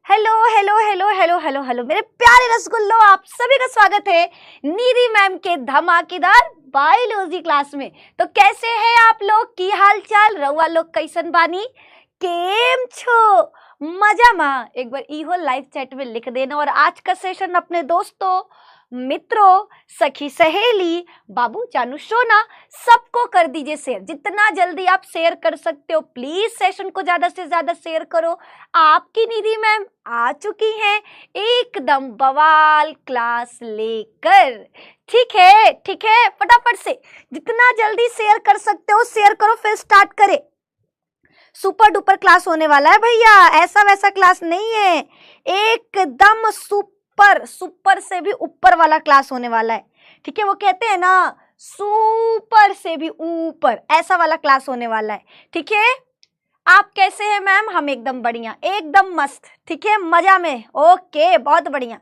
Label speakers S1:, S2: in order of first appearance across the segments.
S1: Hello hello hello hello hello hello मेरे प्यारे रसगुल्लो, आप सभी का स्वागत है निधि मैम के धमाकेदार बायोलॉजी क्लास में। तो कैसे हैं आप लोग, की हाल चाल रउआ लोग कैसन बानी, केम छो मजा मा? एक बार इहो लाइव चैट में लिख देना। और आज का सेशन अपने दोस्तों, मित्रों, सखी सहेली, बाबू जानू सोना सबको कर दीजिए शेयर। जितना जल्दी आप शेयर कर सकते हो प्लीज सेशन को ज्यादा से ज्यादा शेयर करो। आपकी निधि मैम आ चुकी हैं एकदम बवाल क्लास लेकर। ठीक है, फटाफट से जितना जल्दी शेयर कर सकते हो शेयर करो, फिर स्टार्ट करें। सुपर डुपर क्लास होने वाला है भैया, ऐसा वैसा क्लास नहीं है, एकदम सुपर से भी ऊपर वाला क्लास होने वाला है। ठीक है, वो कहते हैं ना सुपर से भी ऊपर, ऐसा वाला क्लास होने वाला है। ठीक है, आप कैसे हैं मैम? हम एकदम बढ़िया, एकदम मस्त। ठीक है, मजा में, ओके, बहुत बढ़िया।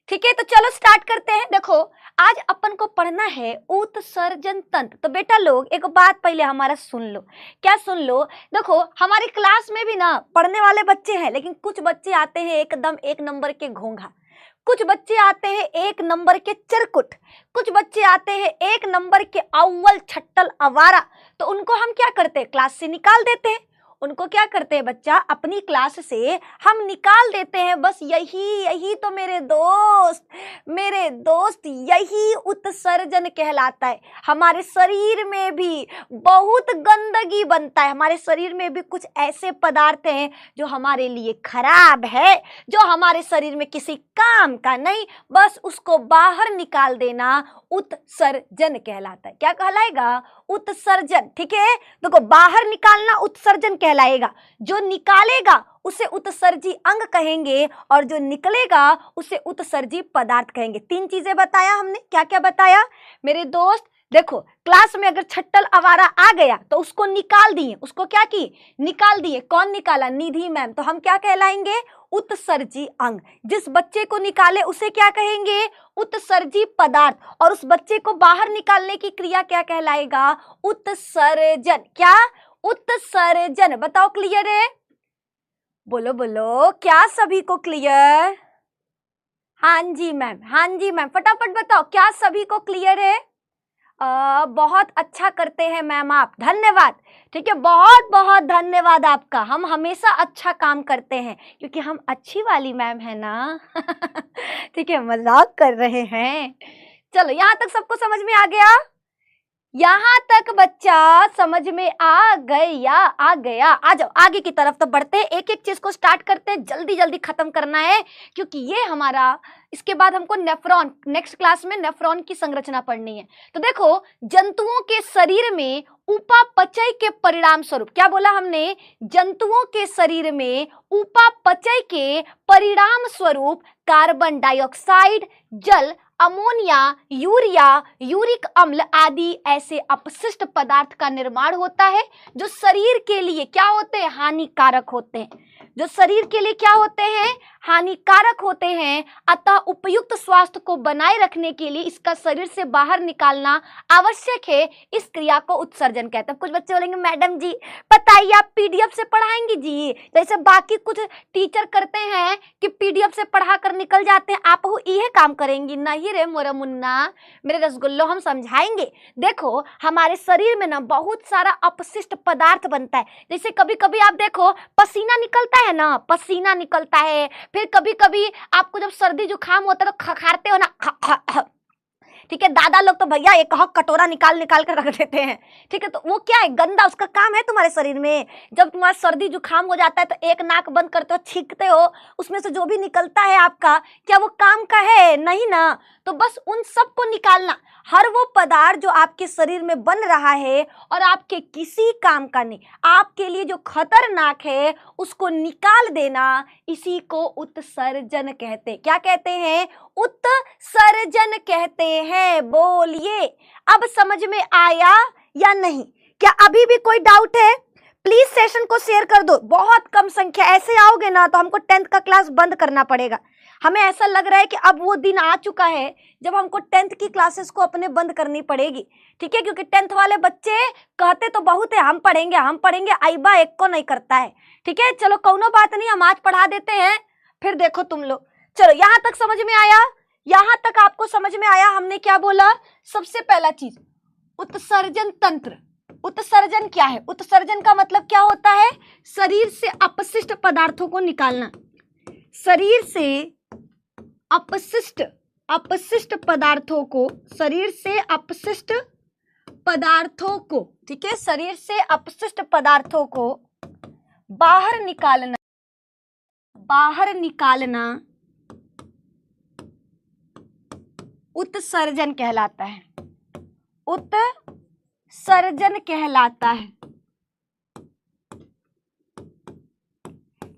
S1: ठीक है, तो चलो स्टार्ट करते हैं। देखो आज अपन को पढ़ना है उत्सर्जन तंत्र। तो बेटा लोग एक बात पहले हमारा सुन लो। क्या सुन लो? देखो हमारी क्लास में भी ना पढ़ने वाले बच्चे हैं, लेकिन कुछ बच्चे आते हैं एकदम एक नंबर के घोंघा, कुछ बच्चे आते हैं एक नंबर के चिरकुट, कुछ बच्चे आते हैं एक नंबर के अव्वल छट्टल आवारा। तो उनको हम क्या करते हैं, क्लास से निकाल देते हैं। उनको क्या करते हैं बच्चा, अपनी क्लास से हम निकाल देते हैं। बस यही तो मेरे दोस्त यही उत्सर्जन कहलाता है। हमारे शरीर में भी बहुत गंदगी बनता है, हमारे शरीर में भी कुछ ऐसे पदार्थ हैं जो हमारे लिए खराब है, जो हमारे शरीर में किसी काम का नहीं, बस उसको बाहर निकाल देना उत्सर्जन कहलाता है। क्या कहलाएगा? उत्सर्जन। ठीक है, देखो बाहर निकालना उत्सर्जन कहलाएगा, जो निकालेगा उसे उत्सर्जी अंग कहेंगे और जो निकलेगा उसे उत्सर्जी पदार्थ कहेंगे। तीन चीजें बताया हमने। क्या क्या बताया मेरे दोस्त? देखो क्लास में अगर छट्टल आवारा आ गया तो उसको निकाल दिए, उसको क्या की? निकाल दिए। कौन निकाला? निधि मैम। तो हम क्या कहलाएंगे? उत्सर्जी अंग। जिस बच्चे को निकाले उसे क्या कहेंगे? उत्सर्जी पदार्थ। और उस बच्चे को बाहर निकालने की क्रिया क्या कहलाएगा? उत्सर्जन। क्या? उत्सर्जन। बताओ क्लियर है? बोलो बोलो, क्या सभी को क्लियर? हाँ जी मैम, फटाफट बताओ, क्या सभी को क्लियर है? बहुत अच्छा करते हैं मैम आप, धन्यवाद। ठीक है, बहुत बहुत धन्यवाद आपका। हम हमेशा अच्छा काम करते हैं क्योंकि हम अच्छी वाली मैम है ना। ठीक है, मजाक कर रहे हैं। चलो यहाँ तक सबको समझ में आ गया? यहाँ तक बच्चा समझ में आ गया? आ जाओ आगे की तरफ। तो बढ़ते हैं, एक एक चीज को स्टार्ट करते हैं, जल्दी जल्दी खत्म करना है क्योंकि ये हमारा, इसके बाद हमको नेफ्रॉन, नेक्स्ट क्लास में नेफ्रॉन की संरचना पढ़नी है। तो देखो जंतुओं के शरीर में उपापचय के परिणाम स्वरूप, क्या बोला हमने? जंतुओं के शरीर में उपापचय के परिणाम स्वरूप कार्बन डाइऑक्साइड, जल, अमोनिया, यूरिया, यूरिक अम्ल आदि ऐसे अपशिष्ट पदार्थ का निर्माण होता है जो शरीर के लिए क्या होते हैं? हानिकारक होते हैं। जो शरीर के लिए क्या होते हैं? हानिकारक होते हैं। अतः उपयुक्त स्वास्थ्य को बनाए रखने के लिए इसका शरीर से बाहर निकालना आवश्यक है। इस क्रिया को उत्सर्जन कहते हैं। कुछ बच्चे बोलेंगे मैडम जी बताइए, आप पीडीएफ से पढ़ाएंगी जी? जैसे बाकी कुछ टीचर करते हैं कि पीडीएफ से पढ़ा कर निकल जाते हैं, आप ये काम करेंगी? नहीं रे मोरा मुन्ना, मेरे रसगुल्लो, हम समझाएंगे। देखो हमारे शरीर में ना बहुत सारा अपशिष्ट पदार्थ बनता है। जैसे कभी कभी आप देखो पसीना निकलता है ना, पसीना निकलता है। फिर कभी कभी आपको जब सर्दी जुकाम होता है तो खखारते हो ना, ठीक है, दादा लोग तो भैया एक कटोरा निकाल निकाल कर रख देते हैं। ठीक है, तो वो क्या है? गंदा, उसका काम है तुम्हारे शरीर में। जब तुम्हारा सर्दी जुकाम हो जाता है तो एक नाक बंद करते हो, छींकते हो, उसमें से जो भी निकलता है आपका, क्या वो काम का है? नहीं ना। तो बस उन सब को निकालना, हर वो पदार्थ जो आपके शरीर में बन रहा है और आपके किसी काम का नहीं, आपके लिए जो खतरनाक है, उसको निकाल देना, इसी को उत्सर्जन कहते हैं। क्या कहते हैं? उत्सर्जन कहते हैं। बोलिए, अब समझ में आया या नहीं? क्या अभी भी कोई डाउट है? प्लीज सेशन को शेयर कर दो। बहुत कम संख्या, ऐसे आओगे ना तो हमको 10th का क्लास बंद करना पड़ेगा। हमें ऐसा लग रहा है कि अब वो दिन आ चुका है जब हमको 10th की क्लासेस को अपने बंद करनी पड़ेगी। ठीक है, क्योंकि 10th वाले बच्चे कहते तो बहुत है हम पढ़ेंगे, आईबा एक को नहीं करता है। ठीक है, चलो कौनो बात नहीं, हम आज पढ़ा देते हैं। फिर देखो तुम लोग, चलो यहां तक समझ में आया, यहां तक आपको समझ में आया। हमने क्या बोला, सबसे पहला चीज उत्सर्जन तंत्र। उत्सर्जन क्या है? उत्सर्जन का मतलब क्या होता है? शरीर से अपशिष्ट पदार्थों को निकालना, शरीर से अपशिष्ट पदार्थों को, शरीर से अपशिष्ट पदार्थों को, ठीक है, शरीर से अपशिष्ट पदार्थों को बाहर निकालना, बाहर निकालना उत्सर्जन कहलाता है। उत्सर्जन कहलाता है।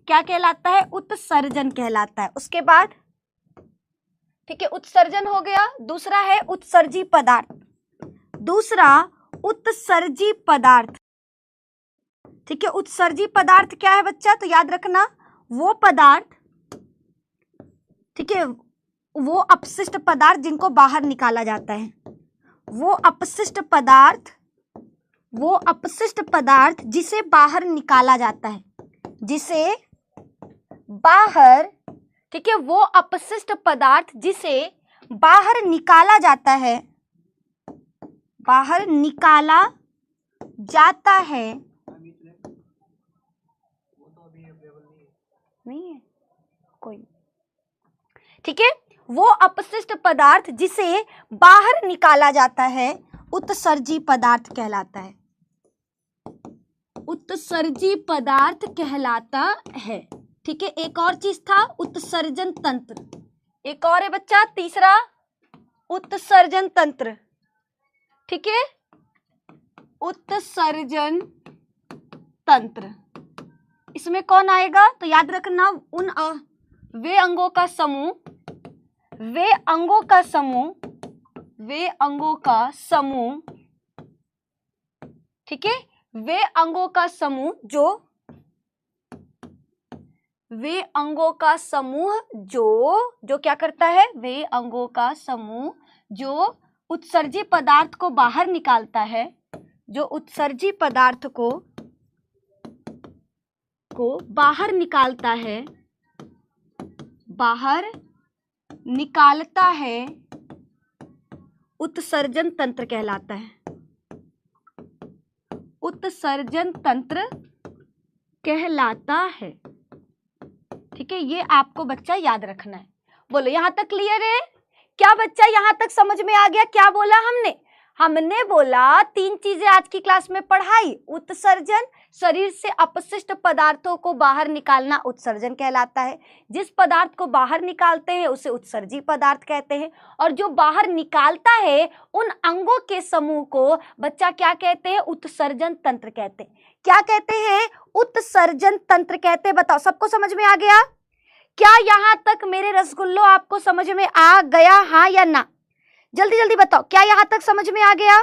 S1: क्या कहलाता है? उत्सर्जन कहलाता है। उसके बाद ठीक है, उत्सर्जन हो गया। दूसरा है उत्सर्जी पदार्थ। दूसरा उत्सर्जी पदार्थ, ठीक है। उत्सर्जी पदार्थ क्या है बच्चा? तो याद रखना, वो पदार्थ, ठीक है, वो अपशिष्ट पदार्थ जिनको बाहर निकाला जाता है, वो अपशिष्ट पदार्थ, वो अपशिष्ट पदार्थ जिसे बाहर निकाला जाता है, जिसे बाहर, ठीक है, वो अपशिष्ट पदार्थ जिसे बाहर निकाला जाता है, बाहर निकाला जाता है, नहीं है कोई, ठीक है, वो अपशिष्ट पदार्थ जिसे बाहर निकाला जाता है उत्सर्जी पदार्थ कहलाता है। उत्सर्जी पदार्थ कहलाता है, ठीक है। एक और चीज था उत्सर्जन तंत्र, एक और है बच्चा, तीसरा उत्सर्जन तंत्र, ठीक है, उत्सर्जन तंत्र। इसमें कौन आएगा? तो याद रखना, उन वे अंगों का समूह, वे अंगों का समूह, वे अंगों का समूह, ठीक है, वे अंगों का समूह जो, वे अंगों का समूह जो क्या करता है? वे अंगों का समूह जो उत्सर्जी पदार्थ को बाहर निकालता है, जो उत्सर्जी पदार्थ को बाहर निकालता है, बाहर निकालता है, उत्सर्जन तंत्र कहलाता है। उत्सर्जन तंत्र कहलाता है, ठीक है। ये आपको बच्चा याद रखना है। बोलो यहां तक क्लियर है? क्या बच्चा यहां तक समझ में आ गया? क्या बोला हमने? हमने बोला तीन चीजें आज की क्लास में पढ़ाई। उत्सर्जन, शरीर से अपशिष्ट पदार्थों को बाहर निकालना उत्सर्जन कहलाता है। जिस पदार्थ को बाहर निकालते हैं उसे उत्सर्जी पदार्थ कहते हैं। और जो बाहर निकालता है उन अंगों के समूह को बच्चा क्या कहते हैं? उत्सर्जन तंत्र कहते हैं। क्या कहते हैं? उत्सर्जन तंत्र कहते हैं। बताओ सबको समझ में आ गया? क्या यहां तक मेरे रसगुल्लो आपको समझ में आ गया? हाँ या ना? जल्दी जल्दी बताओ, क्या यहां तक समझ में आ गया?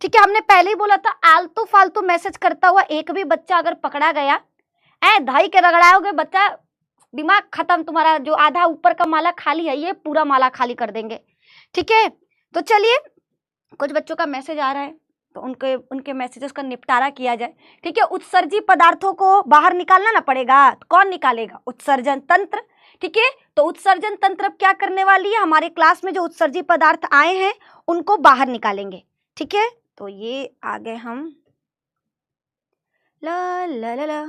S1: ठीक है, हमने पहले ही बोला था आलतू फालतू मैसेज करता हुआ एक भी बच्चा अगर पकड़ा गया, धाई के रगड़ाओगे बच्चा, दिमाग खत्म तुम्हारा। जो आधा ऊपर का माला खाली है ये पूरा माला खाली कर देंगे, ठीक है। तो चलिए, कुछ बच्चों का मैसेज आ रहा है तो उनके मैसेजेस का निपटारा किया जाए, ठीक है। उत्सर्जी पदार्थों को बाहर निकालना ना पड़ेगा, तो कौन निकालेगा? उत्सर्जन तंत्र, ठीक है। तो उत्सर्जन तंत्र अब क्या करने वाली है? हमारे क्लास में जो उत्सर्जी पदार्थ आए हैं उनको बाहर निकालेंगे, ठीक है। तो ये आ गए हम, ला ला ला ला,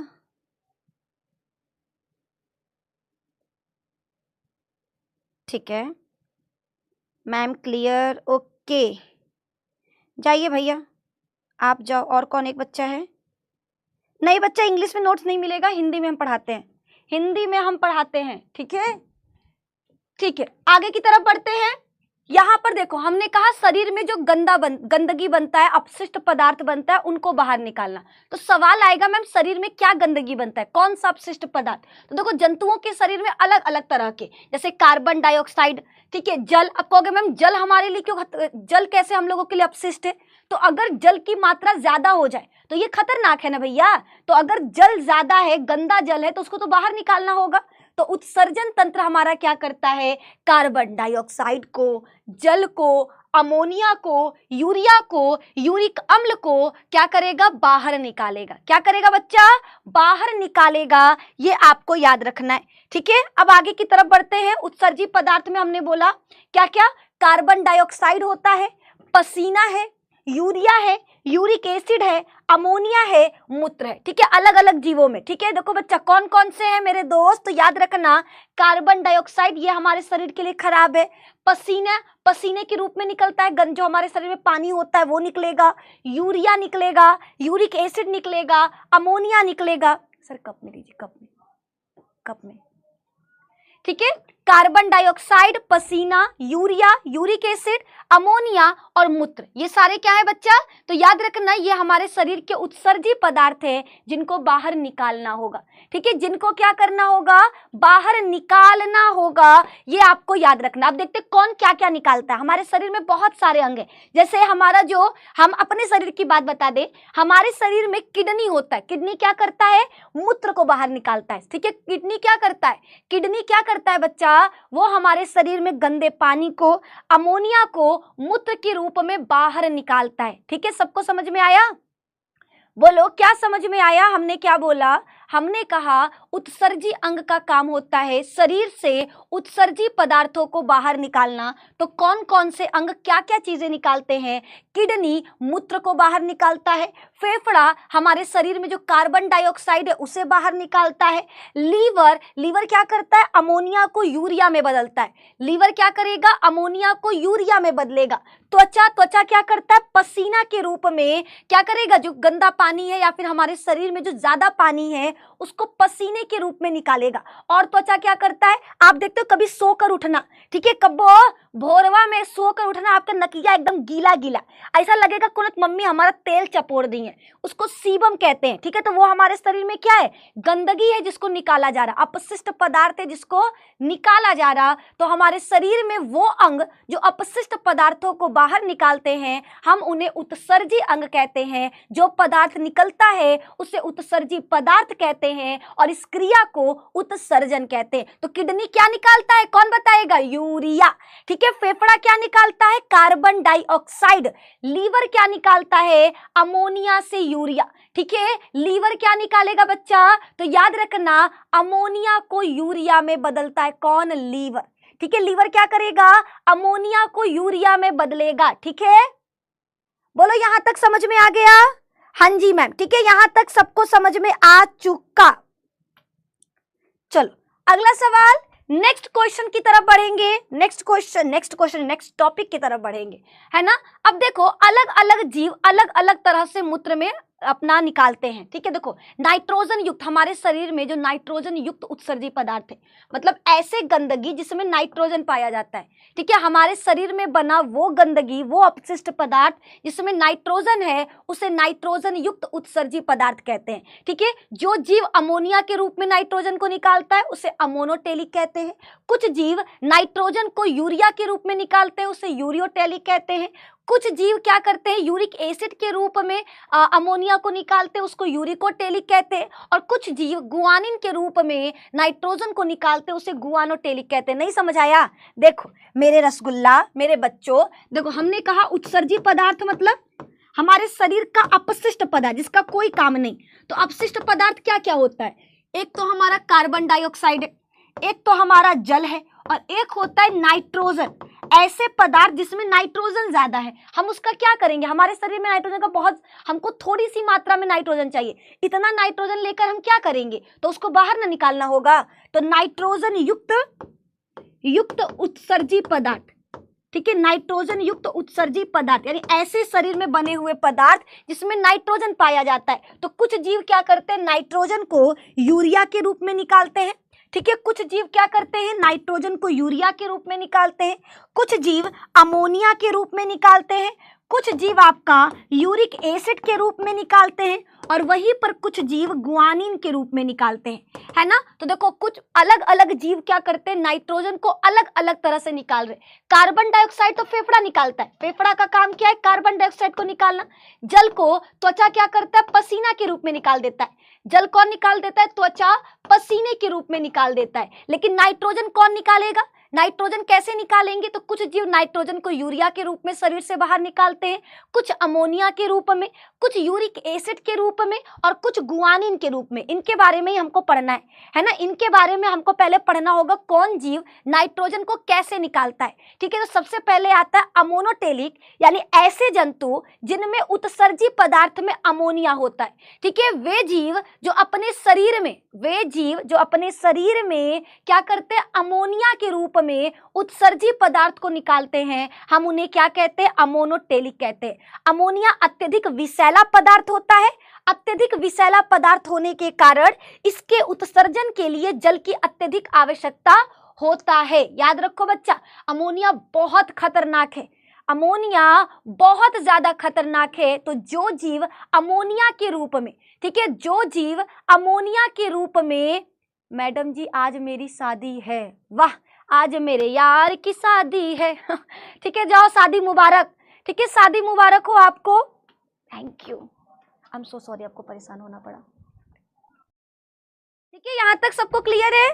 S1: ठीक है मैम, क्लियर, ओके। जाइए भैया आप जाओ। और कौन एक बच्चा है? नहीं बच्चा, इंग्लिश में नोट्स नहीं मिलेगा, हिंदी में हम पढ़ाते हैं, हिंदी में हम पढ़ाते हैं, ठीक है। ठीक है, आगे की तरफ बढ़ते हैं। यहां पर देखो, हमने कहा शरीर में जो गंदगी बनता है, अपशिष्ट पदार्थ बनता है, उनको बाहर निकालना। तो सवाल आएगा मैम शरीर में क्या गंदगी बनता है, कौन सा अपशिष्ट पदार्थ? तो देखो जंतुओं के शरीर में अलग अलग तरह के, जैसे कार्बन डाइऑक्साइड, ठीक है, जल। अब कहोगे मैम जल हमारे लिए क्यों, जल कैसे हम लोगों के लिए अपशिष्ट है? तो अगर जल की मात्रा ज्यादा हो जाए तो ये खतरनाक है ना भैया। तो अगर जल ज्यादा है, गंदा जल है, तो उसको तो बाहर निकालना होगा। तो उत्सर्जन तंत्र हमारा क्या करता है, कार्बन डाइऑक्साइड को, जल को, अमोनिया को, यूरिया को, यूरिक अम्ल को क्या करेगा, बाहर निकालेगा। क्या करेगा बच्चा, बाहर निकालेगा। ये आपको याद रखना है, ठीक है। अब आगे की तरफ बढ़ते हैं। उत्सर्जी पदार्थ में हमने बोला क्या क्या, कार्बन डाइऑक्साइड होता है, पसीना है, यूरिया है, यूरिक एसिड है, अमोनिया है, मूत्र है, ठीक है, अलग अलग जीवों में, ठीक है। देखो बच्चा कौन कौन से हैं मेरे दोस्त, तो याद रखना, कार्बन डाइऑक्साइड ये हमारे शरीर के लिए खराब है, पसीना पसीने के रूप में निकलता है, जो हमारे शरीर में पानी होता है वो निकलेगा, यूरिया निकलेगा, यूरिक एसिड निकलेगा, अमोनिया निकलेगा। सर कप में दीजिए, कप में, ठीक है। कार्बन डाइऑक्साइड, पसीना, यूरिया, यूरिक एसिड, अमोनिया और मूत्र, ये सारे क्या है बच्चा, तो याद रखना ये हमारे शरीर के उत्सर्जी पदार्थ हैं जिनको बाहर निकालना होगा, ठीक है, जिनको क्या करना होगा, बाहर निकालना होगा, ये आपको याद रखना। अब देखते कौन क्या क्या निकालता है। हमारे शरीर में बहुत सारे अंग हैं, जैसे हमारा जो, हम अपने शरीर की बात बता दें, हमारे शरीर में किडनी होता है, किडनी क्या करता है, मूत्र को बाहर निकालता है, ठीक है। किडनी क्या करता है, किडनी क्या करता है बच्चा, वो हमारे शरीर में गंदे पानी को, अमोनिया को मूत्र के रूप में बाहर निकालता है, ठीक है। सबको समझ में आया, बोलो क्या समझ में आया। हमने क्या बोला, हमने कहा उत्सर्जी अंग का काम होता है शरीर से उत्सर्जी पदार्थों को बाहर निकालना। तो कौन कौन से अंग क्या क्या चीजें निकालते हैं, किडनी मूत्र को बाहर निकालता है, फेफड़ा हमारे शरीर में जो कार्बन डाइऑक्साइड है उसे बाहर निकालता है, लीवर क्या करता है, अमोनिया को यूरिया में बदलता है, लीवर क्या करेगा, अमोनिया को यूरिया में बदलेगा। त्वचा क्या करता है, पसीना के रूप में क्या करेगा, जो गंदा पानी है या फिर हमारे शरीर में जो ज्यादा पानी है उसको पसीने के रूप में निकालेगा। और त्वचा क्या करता है, आप देखते हो कभी सोकर उठना, ठीक है, कब भोरवा में सोकर उठना, आपका नकिया एकदम गीला गीला, ऐसा लगेगा कौन मम्मी हमारा तेल चपोड़ दी है, उसको सीबम कहते हैं, ठीक है। तो वो हमारे शरीर में क्या है, गंदगी है जिसको निकाला जा रहा, अपशिष्ट पदार्थ है जिसको निकाला जा रहा। तो हमारे शरीर में वो अंग जो अपशिष्ट पदार्थों को बाहर निकालते हैं, हम उन्हें उत्सर्जी अंग कहते हैं। जो पदार्थ निकलता है उसे उत्सर्जी पदार्थ कहते हैं और इस क्रिया को उत्सर्जन कहते हैं। तो किडनी क्या निकालता है, कौन बताएगा, यूरिया, ठीक है। फेफड़ा क्या निकालता है, कार्बन डाइऑक्साइड, लीवर क्या निकालता है, अमोनिया से यूरिया, ठीक है। लीवर क्या निकालेगा बच्चा, तो याद रखना अमोनिया को यूरिया में बदलता है, कौन, लीवर, ठीक है। लीवर क्या करेगा, अमोनिया को यूरिया में बदलेगा, ठीक है। बोलो यहां तक समझ में आ गया, हाँ जी मैम, ठीक है, यहां तक सबको समझ में आ चुका। चलो अगला सवाल, नेक्स्ट क्वेश्चन की तरफ बढ़ेंगे, नेक्स्ट टॉपिक की तरफ बढ़ेंगे, है ना। अब देखो अलग अलग जीव अलग अलग तरह से मूत्र में अपना निकालते हैं, ठीक है। देखो नाइट्रोजन युक्त, हमारे शरीर में जो नाइट्रोजन युक्त उत्सर्जी पदार्थ है, मतलब ऐसे गंदगी जिसमें नाइट्रोजन पाया जाता है, ठीक है, हमारे शरीर में बना वो गंदगी, वो अपशिष्ट पदार्थ जिसमें नाइट्रोजन है उसे नाइट्रोजन युक्त उत्सर्जी पदार्थ कहते हैं, ठीक है। जो जीव अमोनिया के रूप में नाइट्रोजन को निकालता है उसे अमोनोटेलिक कहते हैं। कुछ जीव नाइट्रोजन को यूरिया के रूप में निकालते हैं उसे यूरियोटेलिक कहते हैं। कुछ जीव क्या करते हैं, यूरिक एसिड के रूप में अमोनिया को निकालते हैं उसको यूरिकोटेलिक कहते हैं। और कुछ जीव गुआनिन के रूप में नाइट्रोजन को निकालते हैं उसे गुआनोटेलिक कहते हैं। नहीं समझ आया, देखो मेरे रसगुल्ला, मेरे बच्चों, देखो हमने कहा उत्सर्जी पदार्थ मतलब हमारे शरीर का अपशिष्ट पदार्थ जिसका कोई काम नहीं। तो अपशिष्ट पदार्थ क्या क्या होता है, एक तो हमारा कार्बन डाइऑक्साइड है, एक तो हमारा जल है और एक होता है नाइट्रोजन। ऐसे पदार्थ जिसमें नाइट्रोजन ज्यादा है, हम उसका क्या करेंगे, हमारे शरीर में नाइट्रोजन का बहुत, हमको थोड़ी सी मात्रा में नाइट्रोजन चाहिए, इतना नाइट्रोजन लेकर हम क्या करेंगे, तो उसको बाहर ना निकालना होगा। तो नाइट्रोजन युक्त उत्सर्जी पदार्थ, ठीक है, नाइट्रोजन युक्त उत्सर्जी पदार्थ यानी ऐसे शरीर में बने हुए पदार्थ जिसमें नाइट्रोजन पाया जाता है। तो कुछ जीव क्या करते हैं, नाइट्रोजन को यूरिया के रूप में निकालते हैं, ठीक है। कुछ जीव क्या करते हैं, नाइट्रोजन को यूरिया के रूप में निकालते हैं। कुछ जीव अमोनिया के रूप में निकालते हैं। कुछ जीव आपका यूरिक एसिड के रूप में निकालते हैं और वहीं पर कुछ जीव गुआनिन के रूप में निकालते हैं, है ना। तो देखो कुछ अलग अलग जीव क्या करते हैं, नाइट्रोजन को अलग अलग तरह से निकाल रहे। कार्बन डाइऑक्साइड तो फेफड़ा निकालता है, फेफड़ा का काम क्या है, कार्बन डाइऑक्साइड को निकालना। जल को त्वचा क्या करता है, पसीना के रूप में निकाल देता है। जल कौन निकाल देता है, त्वचा पसीने के रूप में निकाल देता है। लेकिन नाइट्रोजन कौन निकालेगा, नाइट्रोजन कैसे निकालेंगे, तो कुछ जीव नाइट्रोजन को यूरिया के रूप में शरीर से बाहर निकालते हैं, कुछ अमोनिया के रूप में, कुछ यूरिक एसिड के रूप में और कुछ गुआनिन के रूप में। इनके बारे में ही हमको पढ़ना है ना। इनके बारे में हमको पहले पढ़ना होगा कौन जीव नाइट्रोजन को कैसे निकालता है, ठीक है। तो सबसे पहले आता है अमोनोटेलिक, यानी ऐसे जंतु जिनमें उत्सर्जी पदार्थ में अमोनिया होता है, ठीक है। वे जीव जो अपने शरीर में क्या करते हैं, अमोनिया के रूप में उत्सर्जी पदार्थ को निकालते हैं, हम उन्हें क्या कहते हैं, अमोनोटेलिक कहते हैं। अमोनिया अत्यधिक विषैला पदार्थ होता है। अत्यधिक विषैला पदार्थ होने के कारण इसके उत्सर्जन के लिए जल की अत्यधिक आवश्यकता होता है। याद रखो बच्चा, अमोनिया बहुत खतरनाक है, अमोनिया बहुत ज्यादा खतरनाक है। तो जो जीव अमोनिया के रूप में, ठीक है, जो जीव अमोनिया के रूप में, मैडम जी आज मेरी शादी है, वाह आज मेरे यार की शादी है ठीक है, जाओ शादी मुबारक, ठीक है, शादी मुबारक हो आपको, thank you, I am so sorry आपको परेशान होना पड़ा, ठीक है। यहां तक सबको क्लियर है,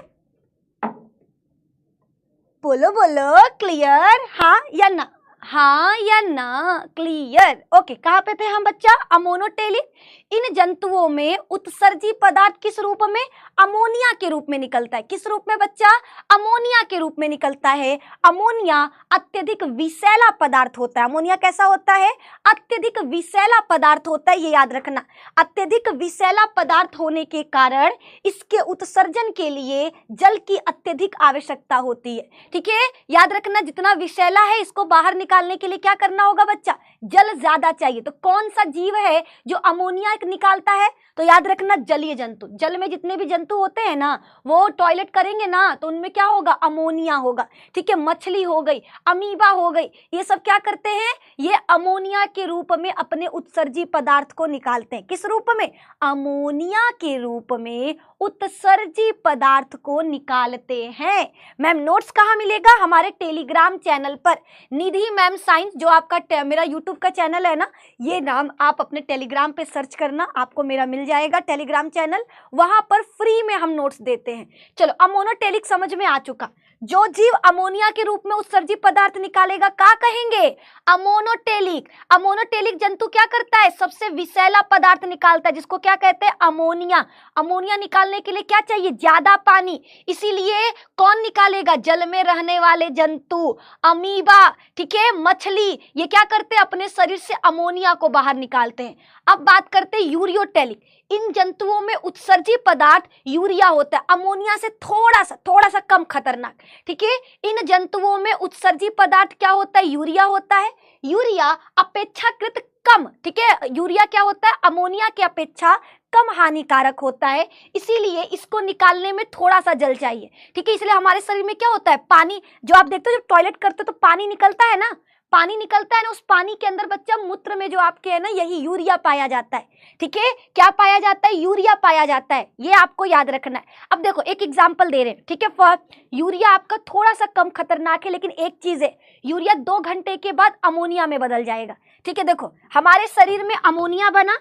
S1: बोलो बोलो क्लियर, हाँ या ना, हाँ या ना, क्लियर, ओके। कहाँ पे थे हम बच्चा, अमोनोटेलिक। इन जंतुओं में उत्सर्जी पदार्थ किस रूप में, अमोनिया के रूप में निकलता है। किस रूप में बच्चा, अमोनिया के रूप में निकलता है। अमोनिया अत्यधिक विषैला पदार्थ होता है। अमोनिया कैसा होता है, अत्यधिक विषैला पदार्थ होता है, ये याद रखना। अत्यधिक विषैला पदार्थ होने के कारण इसके उत्सर्जन के लिए जल की अत्यधिक आवश्यकता होती है, ठीक है। याद रखना, जितना विषैला है इसको बाहर निकालने के लिए क्या करना होगा बच्चा, जल ज्यादा चाहिए। तो कौन सा जीव है जो अमोनिया निकालता है, तो याद रखना जलीय जंतु। जल में जितने भी जंतु होते हैं ना, वो टॉयलेट करेंगे ना, तो उनमें क्या होगा, अमोनिया होगा, ठीक है। मछली हो गई, अमीबा हो गई, ये सब क्या करते हैं, ये अमोनिया के रूप में अपने उत्सर्जी पदार्थ को निकालते हैं। किस रूप में, अमोनिया के रूप में उत्सर्जी पदार्थ को निकालते हैं। मैम नोट्स कहाँ मिलेगा, हमारे टेलीग्राम चैनल पर, निधि मैम साइंस, जो आपका मेरा यूट्यूब का चैनल है ना, ये नाम आप अपने टेलीग्राम पे सर्च करना, आपको मेरा मिल जाएगा टेलीग्राम चैनल, वहां पर फ्री में हम नोट्स देते हैं। चलो, अमोनोटेलिक समझ में आ चुका। जो जीव अमोनिया के रूप में उत्सर्जी पदार्थ निकालेगा क्या कहेंगे, अमोनोटेलिक। अमोनोटेलिक जंतु क्या करता है, सबसे विषैला पदार्थ निकालता है, जिसको क्या कहते हैं, अमोनिया। अमोनिया निकालने के लिए क्या चाहिए, ज्यादा पानी, इसीलिए कौन निकालेगा, जल में रहने वाले जंतु, अमीबा, ठीक है, मछली, ये क्या करते हैं, अपने शरीर से अमोनिया को बाहर निकालते हैं। अब बात करते हैं यूरियोटेलिक। इन जंतुओं में उत्सर्जी पदार्थ यूरिया होता है, अमोनिया से थोड़ा सा कम खतरनाक, ठीक है। इन जंतुओं में उत्सर्जी पदार्थ क्या होता है, यूरिया होता है। यूरिया अपेक्षाकृत कम, ठीक है, यूरिया क्या होता है, अमोनिया की अपेक्षा कम हानिकारक होता है, इसीलिए इसको निकालने में थोड़ा सा जल चाहिए, ठीक है। इसलिए हमारे शरीर में क्या होता है, पानी, जो आप देखते हो जब टॉयलेट करते हो तो पानी निकलता है ना, पानी निकलता है ना, उस पानी के अंदर बच्चा मूत्र में जो आपके है ना, यही यूरिया पाया जाता है, ठीक है। क्या पाया जाता है, यूरिया पाया जाता है, ये आपको याद रखना है। अब देखो एक एग्जांपल दे रहे हैं, ठीक है। फॉर यूरिया आपका थोड़ा सा कम खतरनाक है, लेकिन एक चीज है, यूरिया 2 घंटे के बाद अमोनिया में बदल जाएगा, ठीक है। देखो हमारे शरीर में अमोनिया बना,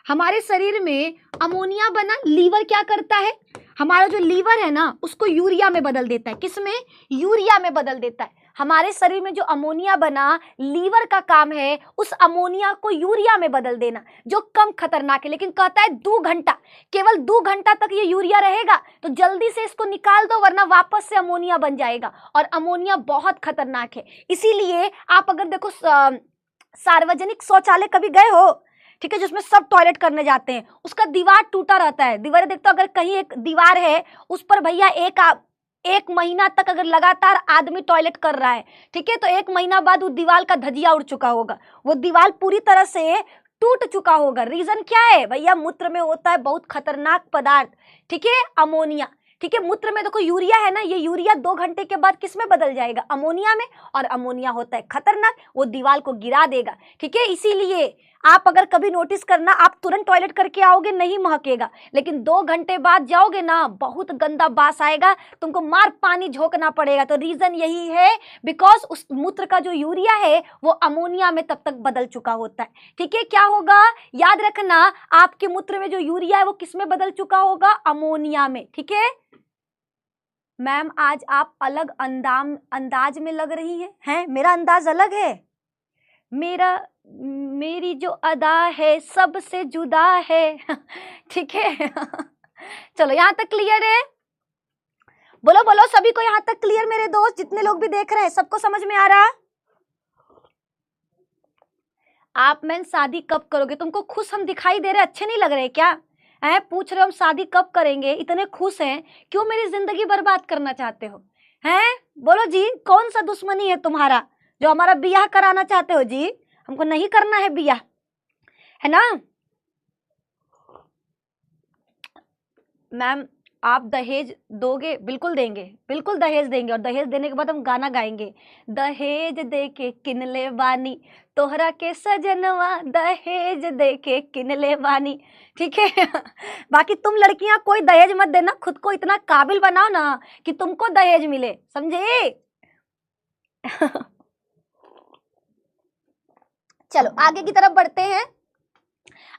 S1: हमारे शरीर में अमोनिया बना, लीवर क्या करता है, हमारा जो लीवर है ना, उसको यूरिया में बदल देता है। किस में, यूरिया में बदल देता है। हमारे शरीर में जो अमोनिया बना, लीवर का काम है उस अमोनिया को यूरिया में बदल देना, जो कम खतरनाक है। लेकिन कहता है 2 घंटा, केवल 2 घंटा तक ये यूरिया रहेगा, तो जल्दी से इसको निकाल दो, वरना वापस से अमोनिया बन जाएगा, और अमोनिया बहुत खतरनाक है। इसीलिए आप अगर देखो सार्वजनिक शौचालय कभी गए हो, ठीक है, जिसमें सब टॉयलेट करने जाते हैं, उसका दीवार टूटा रहता है, दीवार देखते हो, अगर कहीं एक दीवार है उस पर भैया एक महीना तक अगर लगातार आदमी टॉयलेट कर रहा है, ठीक है, तो 1 महीना बाद वो दीवार का धजिया उड़ चुका होगा, वो दीवार पूरी तरह से टूट चुका होगा। रीजन क्या है भैया, मूत्र में होता है बहुत खतरनाक पदार्थ, ठीक है, अमोनिया, ठीक है। मूत्र में देखो यूरिया है ना, ये यूरिया 2 घंटे के बाद किस में बदल जाएगा, अमोनिया में, और अमोनिया होता है खतरनाक, वो दीवार को गिरा देगा, ठीक है। इसीलिए आप अगर कभी नोटिस करना, आप तुरंत टॉयलेट करके आओगे नहीं महकेगा, लेकिन 2 घंटे बाद जाओगे ना बहुत गंदा बास आएगा, तुमको मार पानी झोंकना पड़ेगा। तो रीजन यही है, बिकॉज उस मूत्र का जो यूरिया है वो अमोनिया में तब तक बदल चुका होता है, ठीक है। क्या होगा याद रखना, आपके मूत्र में जो यूरिया है वो किस में बदल चुका होगा, अमोनिया में, ठीक है। मैम आज आप अलग अंदाज में लग रही हैं, मेरा अंदाज अलग है, मेरी जो अदा है सबसे जुदा है ठीक है चलो यहाँ तक क्लियर है, बोलो बोलो सभी को यहाँ तक क्लियर, मेरे दोस्त जितने लोग भी देख रहे हैं सबको समझ में आ रहा। आप मैन शादी कब करोगे, तुमको खुश हम दिखाई दे रहे, अच्छे नहीं लग रहे क्या, पूछ रहे हो हम शादी कब करेंगे, इतने खुश हैं, क्यों मेरी जिंदगी बर्बाद करना चाहते हो, हैं बोलो जी, कौन सा दुश्मनी है तुम्हारा जो हमारा बियाह कराना चाहते हो जी, हमको नहीं करना है बियाह, है ना। मैम आप दहेज दोगे, बिल्कुल देंगे, बिल्कुल दहेज देंगे, और दहेज देने के बाद हम गाना गाएंगे, दहेज दे के किनले बानी तोहरा के सजनवा, दहेज दे के किनले बानी, ठीक है बाकी तुम लड़कियां कोई दहेज मत देना, खुद को इतना काबिल बनाओ ना कि तुमको दहेज मिले, समझे चलो आगे की तरफ बढ़ते हैं,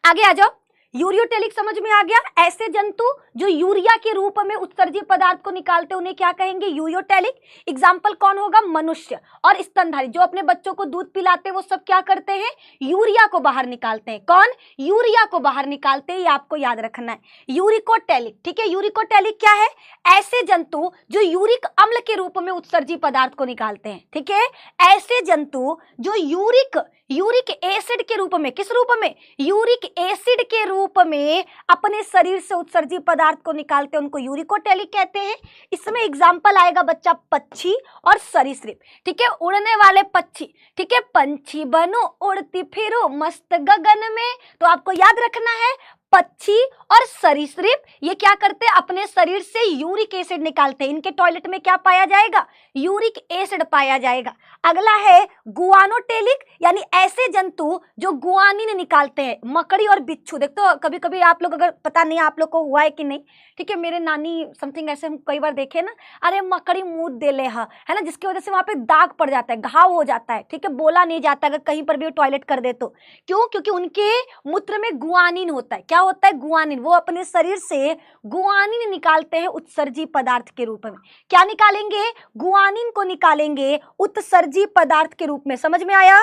S1: आगे आ जाओ। यूरियोटेलिक समझ में आ गया, ऐसे जंतु जो यूरिया के रूप में उत्सर्जित पदार्थ को निकालते उन्हें क्या कहेंगे, यूरियोटेलिक। एग्जाम्पल कौन होगा, मनुष्य और स्तनधारी, जो अपने बच्चों को दूध पिलाते हैं वो सब क्या करते हैं, यूरिया को बाहर निकालते हैं, कौन, यूरिया को बाहर निकालते हैं, ये आपको याद रखना है। यूरिकोटेलिक, ठीक है, यूरिकोटेलिक क्या है, ऐसे जंतु जो यूरिक अम्ल के रूप में उत्सर्जित पदार्थ को निकालते हैं, ठीक है। ऐसे जंतु जो यूरिक एसिड के रूप में, किस रूप में, यूरिक एसिड के रूप में अपने शरीर से उत्सर्जित पदार्थ को निकालते हैं, उनको यूरिकोटेलिक कहते हैं। इसमें एग्जाम्पल आएगा बच्चा पक्षी और सरीसृप, ठीक है, उड़ने वाले पक्षी, ठीक है, पंछी बनूं उड़ती फिरूं मस्त गगन में, तो आपको याद रखना है पक्षी और सरीसृप ये क्या करते हैं, अपने शरीर से यूरिक एसिड निकालते हैं, इनके टॉयलेट में क्या पाया जाएगा, यूरिक एसिड पाया जाएगा। अगला है गुआनोटेलिक, यानी ऐसे जंतु जो गुआनिन निकालते हैं, मकड़ी और बिच्छू। देखते हो कभी कभी आप लोग, अगर पता नहीं आप लोग को हुआ है कि नहीं, ठीक है, मेरे नानी समथिंग ऐसे हम कई बार देखे ना, अरे मकड़ी मुंह दे ले है ना, जिसकी वजह से वहां पे दाग पड़ जाता है, घाव हो जाता है, ठीक है, बोला नहीं जाता अगर कहीं पर भी टॉयलेट कर दे तो, क्यों, क्योंकि उनके मूत्र में गुआनिन होता है, क्या होता है, गुआनिन, वो अपने शरीर से गुआनिन निकालते हैं उत्सर्जित पदार्थ के रूप में। क्या निकालेंगे, गुआनिन को निकालेंगे उत्सर्जित पदार्थ के रूप में, समझ में आया,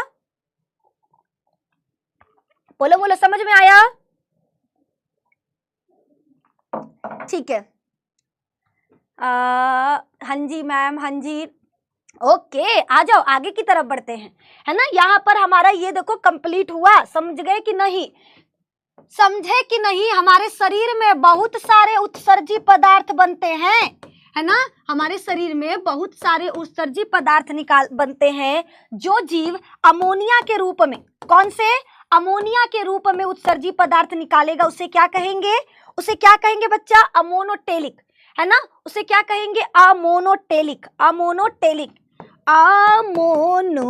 S1: बोलो बोलो समझ में आया, ठीक है। हाँ जी मैम, हाँ जी, ओके आ जाओ आगे की तरफ बढ़ते हैं, है ना। यहाँ पर हमारा ये देखो कंप्लीट हुआ, समझ गए कि नहीं, समझे कि नहीं, हमारे शरीर में बहुत सारे उत्सर्जित पदार्थ बनते हैं, है ना, हमारे शरीर में बहुत सारे उत्सर्जित पदार्थ बनते हैं, जो जीव अमोनिया के रूप में, कौन से, अमोनिया के रूप में उत्सर्जित पदार्थ निकालेगा उसे क्या कहेंगे, उसे क्या कहेंगे बच्चा, अमोनोटेलिक, है ना, उसे क्या कहेंगे, अमोनोटेलिक, अमोनोटेलिक, अमोनोटेलिका,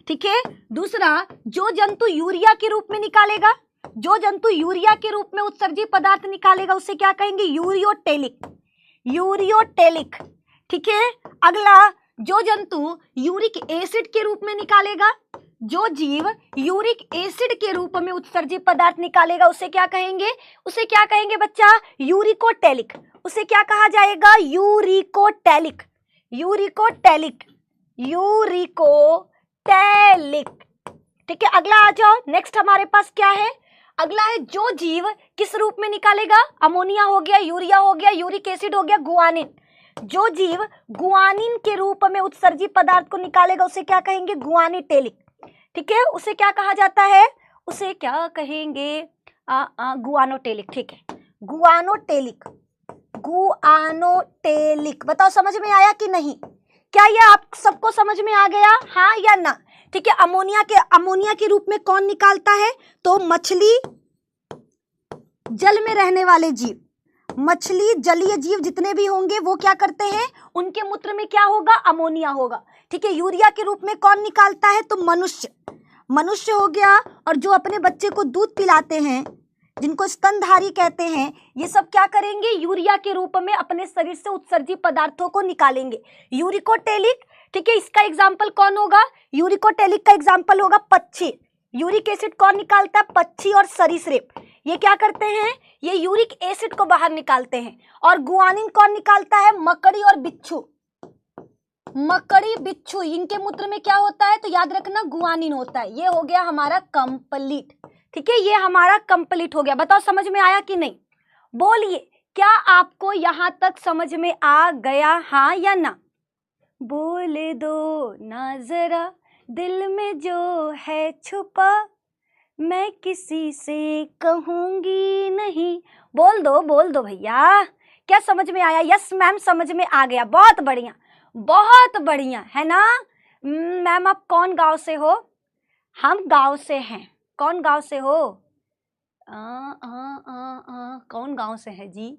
S1: ठीक है। दूसरा, जो जंतु यूरिया के रूप में निकालेगा, जो जंतु यूरिया के रूप में उत्सर्जित पदार्थ निकालेगा उसे क्या कहेंगे, यूरियोटेलिक, यूरियोटेलिक, ठीक है। अगला, जो जंतु यूरिक एसिड के रूप में निकालेगा, जो जीव यूरिक एसिड के रूप में उत्सर्जित पदार्थ निकालेगा उसे क्या कहेंगे, उसे क्या कहेंगे बच्चा, यूरिकोटेलिक, उसे क्या कहा जाएगा, यूरिकोटेलिक, यूरिकोटेलिक, यूरिकोटेलिक, ठीक है। अगला आ जाओ, नेक्स्ट हमारे पास क्या है, अगला है जो जीव किस रूप में निकालेगा, अमोनिया हो गया, यूरिया हो गया, यूरिक एसिड हो गया, गुआनिन, जो जीव गुआनिन के रूप में उत्सर्जित पदार्थ को निकालेगा उसे क्या कहेंगे, गुआनिटेलिक, ठीक है, उसे क्या कहा जाता है, उसे क्या कहेंगे, गुआनोटेलिक, ठीक है, गुआनोटेलिक, गुआनोटेलिक, बताओ समझ में आया कि नहीं, क्या ये आप सबको समझ में आ गया, हाँ या ना, ठीक है। अमोनिया के रूप में कौन निकालता है, तो मछली, जल में रहने वाले जीव, मछली, जलीय जीव जितने भी होंगे वो क्या करते हैं, उनके मूत्र में क्या होगा, अमोनिया होगा। ठीक है, यूरिया के रूप में कौन निकालता है, तो मनुष्य हो गया। और जो अपने बच्चे को दूध पिलाते हैं, जिनको स्तनधारी कहते हैं, ये सब क्या करेंगे, यूरिया के रूप में अपने शरीर से उत्सर्जित पदार्थों को निकालेंगे। यूरिकोटेलिक, ठीक है, इसका एग्जाम्पल कौन होगा, यूरिकोटेलिक का एग्जाम्पल होगा पक्षी। यूरिक एसिड कौन निकालता है, पक्षी और सरीसृप। ये क्या करते हैं, ये यूरिक एसिड को बाहर निकालते हैं। और गुआनिन कौन निकालता है, मकड़ी और बिच्छू। मकड़ी, बिच्छू, इनके मूत्र में क्या होता है, तो याद रखना गुआनिन होता है। ये हो गया हमारा कंप्लीट। ठीक है, ये हमारा कंप्लीट हो गया। बताओ समझ में आया कि नहीं, बोलिए क्या आपको यहां तक समझ में आ गया, हाँ या ना। बोल दो ना जरा दिल में जो है छुपा, मैं किसी से कहूंगी नहीं। बोल दो भैया, क्या समझ में आया, यस मैम समझ में आ गया, बहुत बढ़िया, बहुत बढ़िया, है ना। मैम आप कौन गांव से हो, हम गांव से हैं। कौन गांव से हो, कौन गांव से है जी,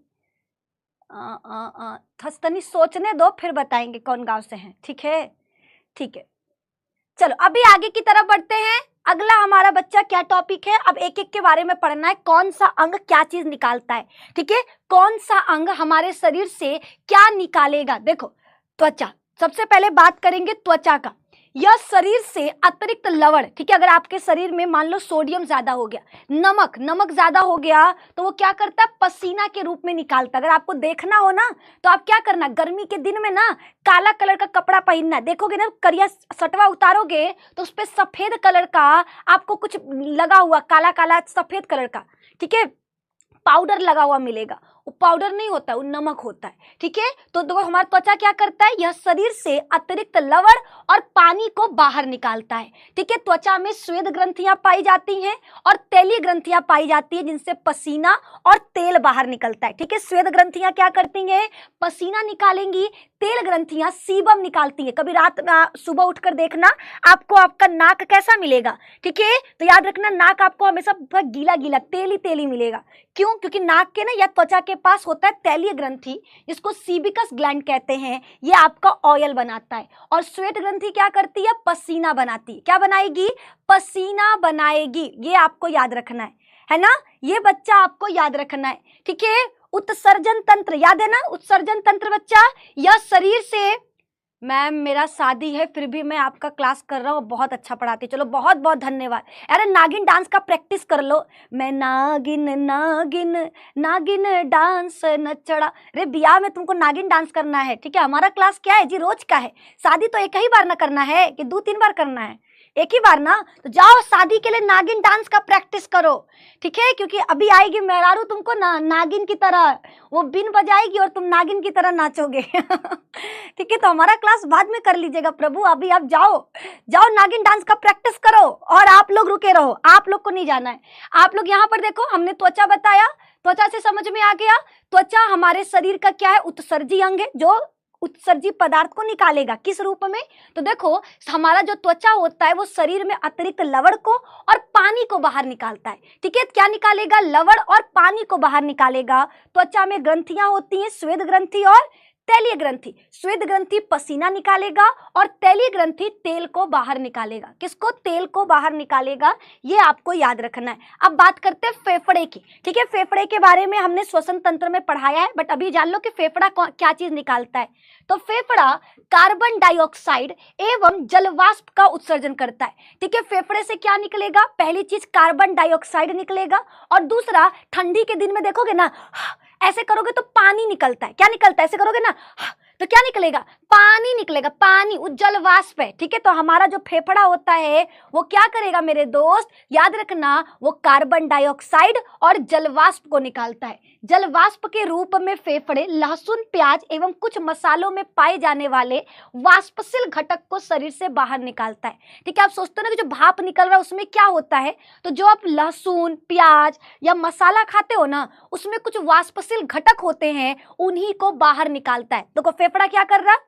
S1: थस्तनी सोचने दो फिर बताएंगे कौन गांव से हैं। ठीक है, ठीक है, चलो अभी आगे की तरफ बढ़ते हैं। अगला हमारा बच्चा क्या टॉपिक है, अब एक एक के बारे में पढ़ना है, कौन सा अंग क्या चीज निकालता है। ठीक है, कौन सा अंग हमारे शरीर से क्या निकालेगा। देखो त्वचा, सबसे पहले बात करेंगे त्वचा का। यह शरीर से अतिरिक्त लवण, ठीक है, अगर आपके शरीर में मान लो सोडियम ज्यादा हो गया, नमक ज्यादा हो गया, तो वो क्या करता है, पसीना के रूप में निकालता है। अगर आपको देखना हो ना तो आप क्या करना, गर्मी के दिन में ना काला कलर का कपड़ा पहनना, देखोगे ना करिया सटवा उतारोगे तो उस पर सफेद कलर का आपको कुछ लगा हुआ, काला काला सफेद कलर का, ठीक है, पाउडर लगा हुआ मिलेगा। वो पाउडर नहीं होता है, वो नमक होता है। ठीक है, तो देखो हमारा त्वचा क्या करता है, यह शरीर से अतिरिक्त लवण और पानी को बाहर निकालता है। ठीक है, त्वचा में श्वेत ग्रंथियां पाई जाती हैं और तेलीय ग्रंथियां पाई जाती है, जिनसे पसीना और तेल बाहर निकलता है। ठीक है, श्वेत ग्रंथियां क्या करती हैं, पसीना निकालेंगी, तेल ग्रंथियां सीबम निकालती हैं। कभी रात सुबह उठकर देखना आपको आपका नाक कैसा मिलेगा। ठीक है, तो याद रखना नाक आपको हमेशा गीला गीला तेली मिलेगा। क्यों, क्योंकि नाक के ना या त्वचा के पास होता है तेलीय ग्रंथि, जिसको सीबिकस ग्लैंड कहते हैं, ये आपका ऑयल बनाता है। और श्वेत ग्रंथि क्या करती है, पसीना बनाती है। क्या बनाएगी, पसीना बनाएगी। ये आपको याद रखना है ना, ये बच्चा आपको याद रखना है। ठीक है, उत्सर्जन तंत्र याद है ना, उत्सर्जन तंत्र बच्चा, यह शरीर से, मैम मेरा शादी है फिर भी मैं आपका क्लास कर रहा हूँ, बहुत अच्छा पढ़ाती, चलो बहुत बहुत धन्यवाद। अरे नागिन डांस का प्रैक्टिस कर लो, मैं नागिन नागिन नागिन डांस नचड़ा। अरे बियाह में तुमको नागिन डांस करना है। ठीक है, हमारा क्लास क्या है जी, रोज का है। शादी तो एक ही बार ना करना है कि 2-3 बार करना है, एक ही बार ना, तो जाओ शादी के लिए नागिन डांस का प्रैक्टिस करो। ठीक है, क्योंकि अभी आएगी मेहरारू तुमको ना नागिन की तरह, वो बीन बजाएगी और तुम नागिन की तरह नाचोगे। ठीक है, तो हमारा क्लास बाद में कर लीजिएगा प्रभु, अभी आप जाओ नागिन डांस का प्रैक्टिस करो। और आप लोग रुके रहो, आप लोग को नहीं जाना है। आप लोग यहाँ पर देखो, हमने त्वचा बताया, त्वचा से समझ में आ गया, त्वचा हमारे शरीर का क्या है, उत्सर्जी अंग है, जो उत्सर्जित पदार्थ को निकालेगा। किस रूप में, तो देखो हमारा जो त्वचा होता है वो शरीर में अतिरिक्त लवण को और पानी को बाहर निकालता है। ठीक है, क्या निकालेगा, लवण और पानी को बाहर निकालेगा। त्वचा में ग्रंथियां होती हैं, श्वेत ग्रंथि और तेलीय ग्रंथि। श्वेत ग्रंथि पसीना निकालेगा और तेलीय ग्रंथि तेल को बाहर निकालेगा। किसको, तेल को बाहर निकालेगा, ये आपको याद रखना है। अब बात करते हैं फेफड़े की। ठीक है, फेफड़े के बारे में हमने श्वसन तंत्र में पढ़ाया है, बट अभी जान लो कि फेफड़ा क्या चीज निकालता है। तो फेफड़ा कार्बन डाइऑक्साइड एवं जलवाष्प का उत्सर्जन करता है। ठीक है, फेफड़े से क्या निकलेगा, पहली चीज कार्बन डाइऑक्साइड निकलेगा, और दूसरा ठंडी के दिन में देखोगे ना ऐसे करोगे तो पानी निकलता है। क्या निकलता है, ऐसे करोगे ना तो क्या निकलेगा, पानी निकलेगा, पानी, उज्जवल वाष्प है। ठीक है, तो हमारा जो फेफड़ा होता है वो क्या करेगा मेरे दोस्त, याद रखना, वो कार्बन डाइऑक्साइड और जलवाष्प को निकालता है। जलवाष्प के रूप में फेफड़े लहसुन, प्याज एवं कुछ मसालों में पाए जाने वाले वाष्पशील घटक को शरीर से बाहर निकालता है। ठीक है, आप सोचते हो ना कि जो भाप निकल रहा है उसमें क्या होता है, तो जो आप लहसुन, प्याज या मसाला खाते हो ना, उसमें कुछ वाष्पशील घटक होते हैं, उन्हीं को बाहर निकालता है। देखो फेफड़ा क्या कर रहा है,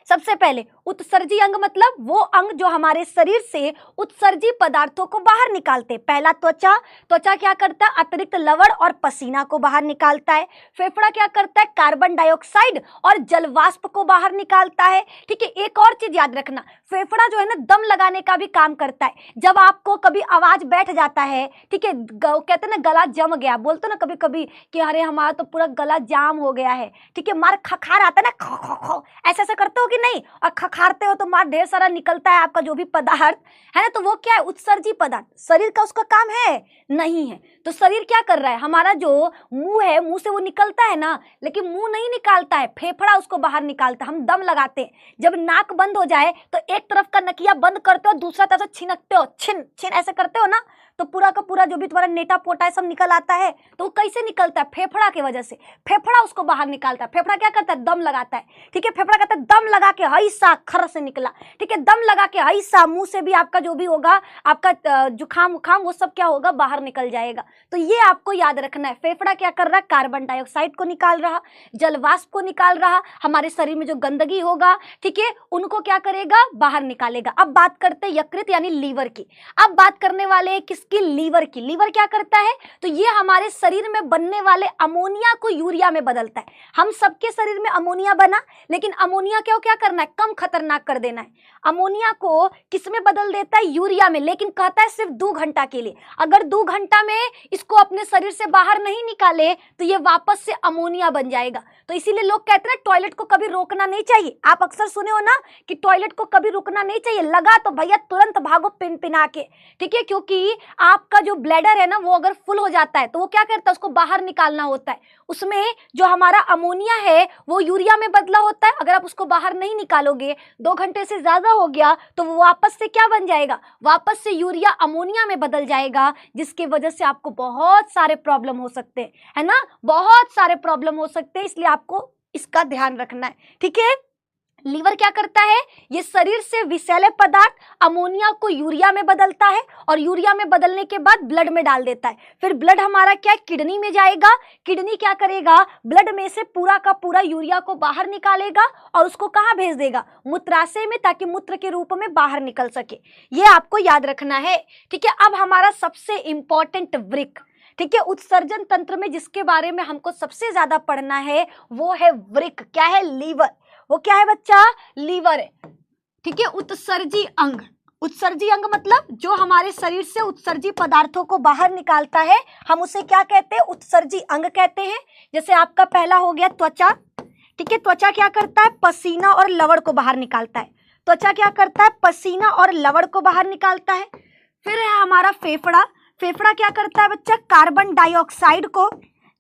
S1: सबसे पहले उत्सर्जी अंग मतलब वो अंग जो हमारे शरीर से उत्सर्जी पदार्थों को बाहर निकालते हैं। पहला त्वचा, त्वचा क्या करता है, अतिरिक्त लवण और पसीना को बाहर निकालता है। फेफड़ा क्या करता है, कार्बन डाइऑक्साइड और जलवाष्प को बाहर निकालता है। ठीक है, एक और चीज याद रखना, फेफड़ा जो है ना दम लगाने का भी काम करता है। जब आपको कभी आवाज बैठ जाता है, ठीक है, कहते हैं ना गला जम गया, बोलते ना कभी कभी कि अरे हमारा तो पूरा गला जाम हो गया है, ठीक है, मार खखार आता है ना, खो खो खो, ऐसे ऐसे करते हो कि नहीं, और खखारते हो तो मार ढेर सारा निकलता है आपका जो भी पदार्थ है ना, तो वो क्या है, उत्सर्जी पदार्थ। शरीर का उसका काम है नहीं है। तो शरीर क्या कर रहा है, हमारा जो मुंह है, मुंह से वो निकलता है ना, लेकिन मुंह नहीं निकालता है, फेफड़ा उसको बाहर निकालता है। हम दम लगाते हैं, जब नाक बंद हो जाए तो एक तरफ का नकिया बंद करते हो, दूसरा तरफ से छिनकते हो, छिन छिन ऐसे करते हो ना, तो पूरा का पूरा जो भी तुम्हारा नेटा पोटा है सब निकल आता है। तो वो कैसे निकलता है, फेफड़ा की वजह से, फेफड़ा उसको बाहर निकालता है। फेफड़ा क्या करता है, दम लगाता है। ठीक है, फेफड़ा कहता है दम लगा के हईसा खर से निकला, ठीक है, दम लगा के हईसा मुंह से भी आपका जो भी होगा, आपका जुखाम उखाम वो सब क्या होगा, बाहर निकल जाएगा। तो ये आपको याद रखना है। फेफड़ा क्या कर रहा है, कार्बन डाइऑक्साइड को निकाल रहा, जलवाष्प को निकाल रहा, हमारे शरीर में जो गंदगी होगा, ठीक है, उनको क्या करेगा, बाहर निकालेगा। अब बात करते हैं यकृत यानी लीवर की। अब बात करने वाले किसकी, लीवर की। लीवर क्या करता है, तो ये हमारे शरीर में बनने वाले अमोनिया को यूरिया में बदलता है। हम सबके शरीर में अमोनिया बना, लेकिन अमोनिया को क्या करना है, कम खतरनाक कर देना है। अमोनिया को किस में बदल देता है, यूरिया में, लेकिन कहता है सिर्फ 2 घंटा के लिए। अगर 2 घंटा में इसको अपने शरीर से बाहर नहीं निकाले तो ये वापस से अमोनिया बन जाएगा। तो इसीलिए लोग कहते हैं टॉयलेट को कभी रोकना नहीं चाहिए। आप अक्सर सुने हो ना कि टॉयलेट को कभी रुकना नहीं चाहिए, लगा तो भैया तुरंत भागो पिन पिना के, ठीक है, क्योंकि आपका जो ब्लैडर है ना वो अगर फुल हो जाता है तो वो क्या करता है, उसको बाहर निकालना होता है। उसमें जो हमारा अमोनिया है वो यूरिया में बदला होता है। अगर आप उसको बाहर नहीं निकालोगे, 2 घंटे से ज्यादा हो गया, तो वो वापस से क्या बन जाएगा, वापस से यूरिया अमोनिया में बदल जाएगा, जिसकी वजह से आपको बहुत सारे प्रॉब्लम हो सकते हैं, है ना, बहुत सारे प्रॉब्लम हो सकते हैं। इसलिए आपको इसका ध्यान रखना है। ठीक है, लीवर क्या करता है, ये शरीर से विषैले पदार्थ अमोनिया को यूरिया में बदलता है, और यूरिया में बदलने के बाद ब्लड में डाल देता है। फिर ब्लड हमारा क्या है, किडनी में जाएगा। किडनी क्या करेगा, ब्लड में से पूरा का पूरा यूरिया को बाहर निकालेगा और उसको कहाँ भेज देगा, मूत्राशय में, ताकि मूत्र के रूप में बाहर निकल सके। ये आपको याद रखना है। ठीक है, अब हमारा सबसे इंपॉर्टेंट वृक्क, ठीक है, उत्सर्जन तंत्र में जिसके बारे में हमको सबसे ज्यादा पढ़ना है वो है वृक्क। क्या है, लीवर। वो क्या है बच्चा, लीवर है। ठीक है, उत्सर्जी अंग। उत्सर्जी अंग मतलब जो हमारे शरीर से उत्सर्जी पदार्थों को बाहर निकालता है, हम उसे क्या कहते हैं, उत्सर्जी अंग कहते हैं। जैसे आपका पहला हो गया त्वचा। ठीक है, त्वचा क्या करता है, पसीना और लवण को बाहर निकालता है। त्वचा क्या करता है, पसीना और लवण को बाहर निकालता है। फिर है हमारा फेफड़ा। फेफड़ा क्या करता है बच्चा, कार्बन डाइऑक्साइड को,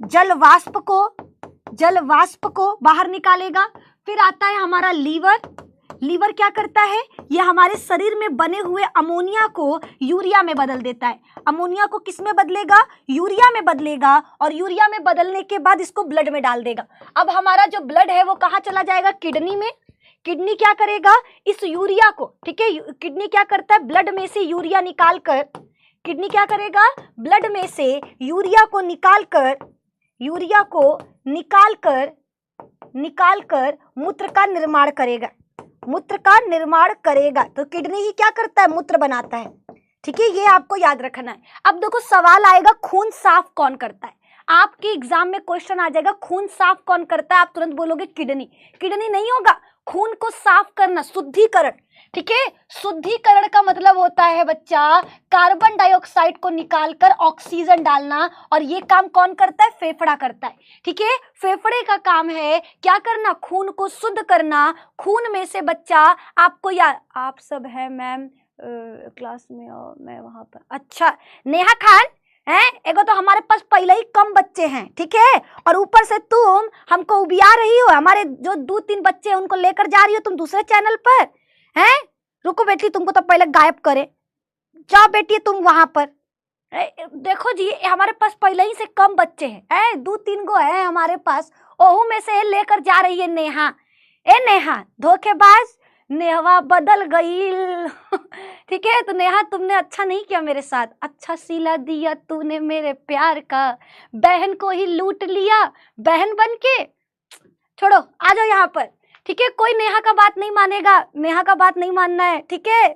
S1: जलवाष्प को बाहर निकालेगा। फिर आता है हमारा लीवर। लीवर क्या करता है, ये हमारे शरीर में बने हुए अमोनिया को यूरिया में बदल देता है। अमोनिया को किस में बदलेगा, यूरिया में बदलेगा, और यूरिया में बदलने के बाद इसको ब्लड में डाल देगा। अब हमारा जो ब्लड है वो कहाँ चला जाएगा, किडनी में। किडनी क्या करेगा, इस यूरिया को, ठीक है, किडनी क्या करता है, ब्लड में से यूरिया निकाल कर, किडनी क्या करेगा, ब्लड में से यूरिया को निकाल कर मूत्र का निर्माण करेगा। तो किडनी ही क्या करता है, मूत्र बनाता है। ठीक है, ये आपको याद रखना है। अब देखो सवाल आएगा, खून साफ कौन करता है। आपके एग्जाम में क्वेश्चन आ जाएगा, खून साफ कौन करता है, आप तुरंत बोलोगे किडनी। किडनी नहीं होगा, खून को साफ करना, शुद्धिकरण। ठीक है, शुद्धिकरण का मतलब होता है बच्चा कार्बन डाइऑक्साइड को निकालकर ऑक्सीजन डालना, और ये काम कौन करता है, फेफड़ा करता है। ठीक है, फेफड़े का काम है क्या करना, खून को शुद्ध करना। खून में से बच्चा आपको याद, आप सब है मैम क्लास में, और मैं वहां पर, अच्छा नेहा खान है, एगो तो हमारे पास पहले ही कम बच्चे हैं, ठीक है, और ऊपर से तुम हमको उबिया रही हो। हमारे जो 2-3 बच्चे हैं उनको लेकर जा रही हो तुम दूसरे चैनल पर, हैं। रुको बेटी, तुमको तो पहले गायब करे, जाओ बेटी तुम वहां पर। देखो जी, हमारे पास पहले ही से कम बच्चे हैं, 2-3 गो है हमारे पास, ओहू में से लेकर जा रही है नेहा। नेहा धोखेबाज, नेहवा बदल गई। ठीक है, तो नेहा तुमने अच्छा नहीं किया मेरे साथ, अच्छा सिला दिया तूने मेरे प्यार का, बहन को ही लूट लिया बहन बन के। छोड़ो, आ जाओ यहाँ पर। ठीक है, कोई नेहा का बात नहीं मानेगा, नेहा का बात नहीं मानना है, ठीक है।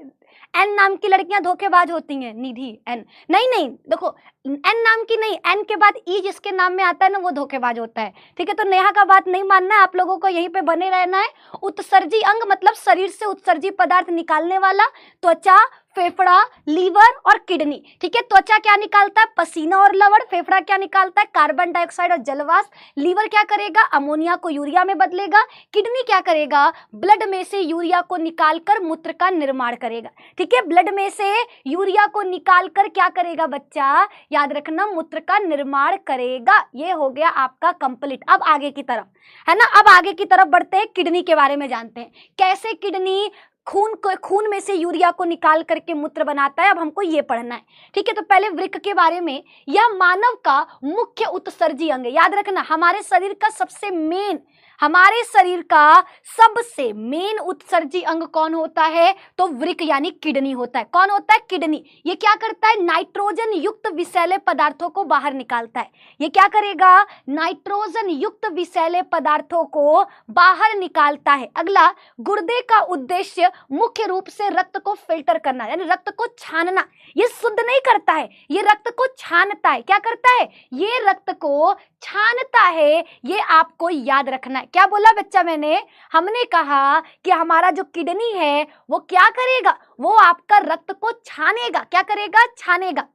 S1: एन नाम की लड़कियां धोखेबाज होती हैं, निधि एन, नहीं नहीं देखो, एन नाम की नहीं, एन के बाद ई जिसके नाम में आता है ना वो धोखेबाज होता है, ठीक है। तो नेहा का बात नहीं मानना है, आप लोगों को यहीं पे बने रहना है। उत्सर्जी अंग मतलब शरीर से उत्सर्जी पदार्थ निकालने वाला, त्वचा, फेफड़ा, लीवर और किडनी, ठीक है। त्वचा क्या निकालता है? पसीना और लवण। फेफड़ा क्या निकालता है? कार्बन डाइऑक्साइड और जलवाष्प। लीवर क्या करेगा? अमोनिया को यूरिया में बदलेगा। किडनी क्या करेगा? ब्लड में से यूरिया को निकालकर मूत्र का निर्माण करेगा, ठीक है। ब्लड में से यूरिया को निकालकर क्या करेगा बच्चा? याद रखना, मूत्र का निर्माण करेगा। ये हो गया आपका कंप्लीट। अब आगे की तरफ, है ना, अब आगे की तरफ बढ़ते हैं, किडनी के बारे में जानते हैं। कैसे किडनी खून में से यूरिया को निकाल करके मूत्र बनाता है, अब हमको ये पढ़ना है, ठीक है। तो पहले वृक्क के बारे में, यह मानव का मुख्य उत्सर्जी अंग है। याद रखना, हमारे शरीर का सबसे मेन उत्सर्जी अंग कौन होता है? तो वृक्क यानी किडनी होता है। कौन होता है? किडनी। ये क्या करता है? नाइट्रोजन युक्त विषैले पदार्थों को बाहर निकालता है। ये क्या करेगा? नाइट्रोजन युक्त विषैले पदार्थों को बाहर निकालता है। अगला, गुर्दे का उद्देश्य मुख्य रूप से रक्त को फिल्टर करना, यानी रक्त को छानना। ये शुद्ध नहीं करता है, ये रक्त को छानता है। क्या करता है? ये रक्त को छानता है। ये आपको याद रखना है। क्या बोला बच्चा मैंने? हमने कहा कि हमारा जो किडनी है वो क्या करेगा? वो आपका रक्त को छानेगा। क्या करेगा? छानेगा।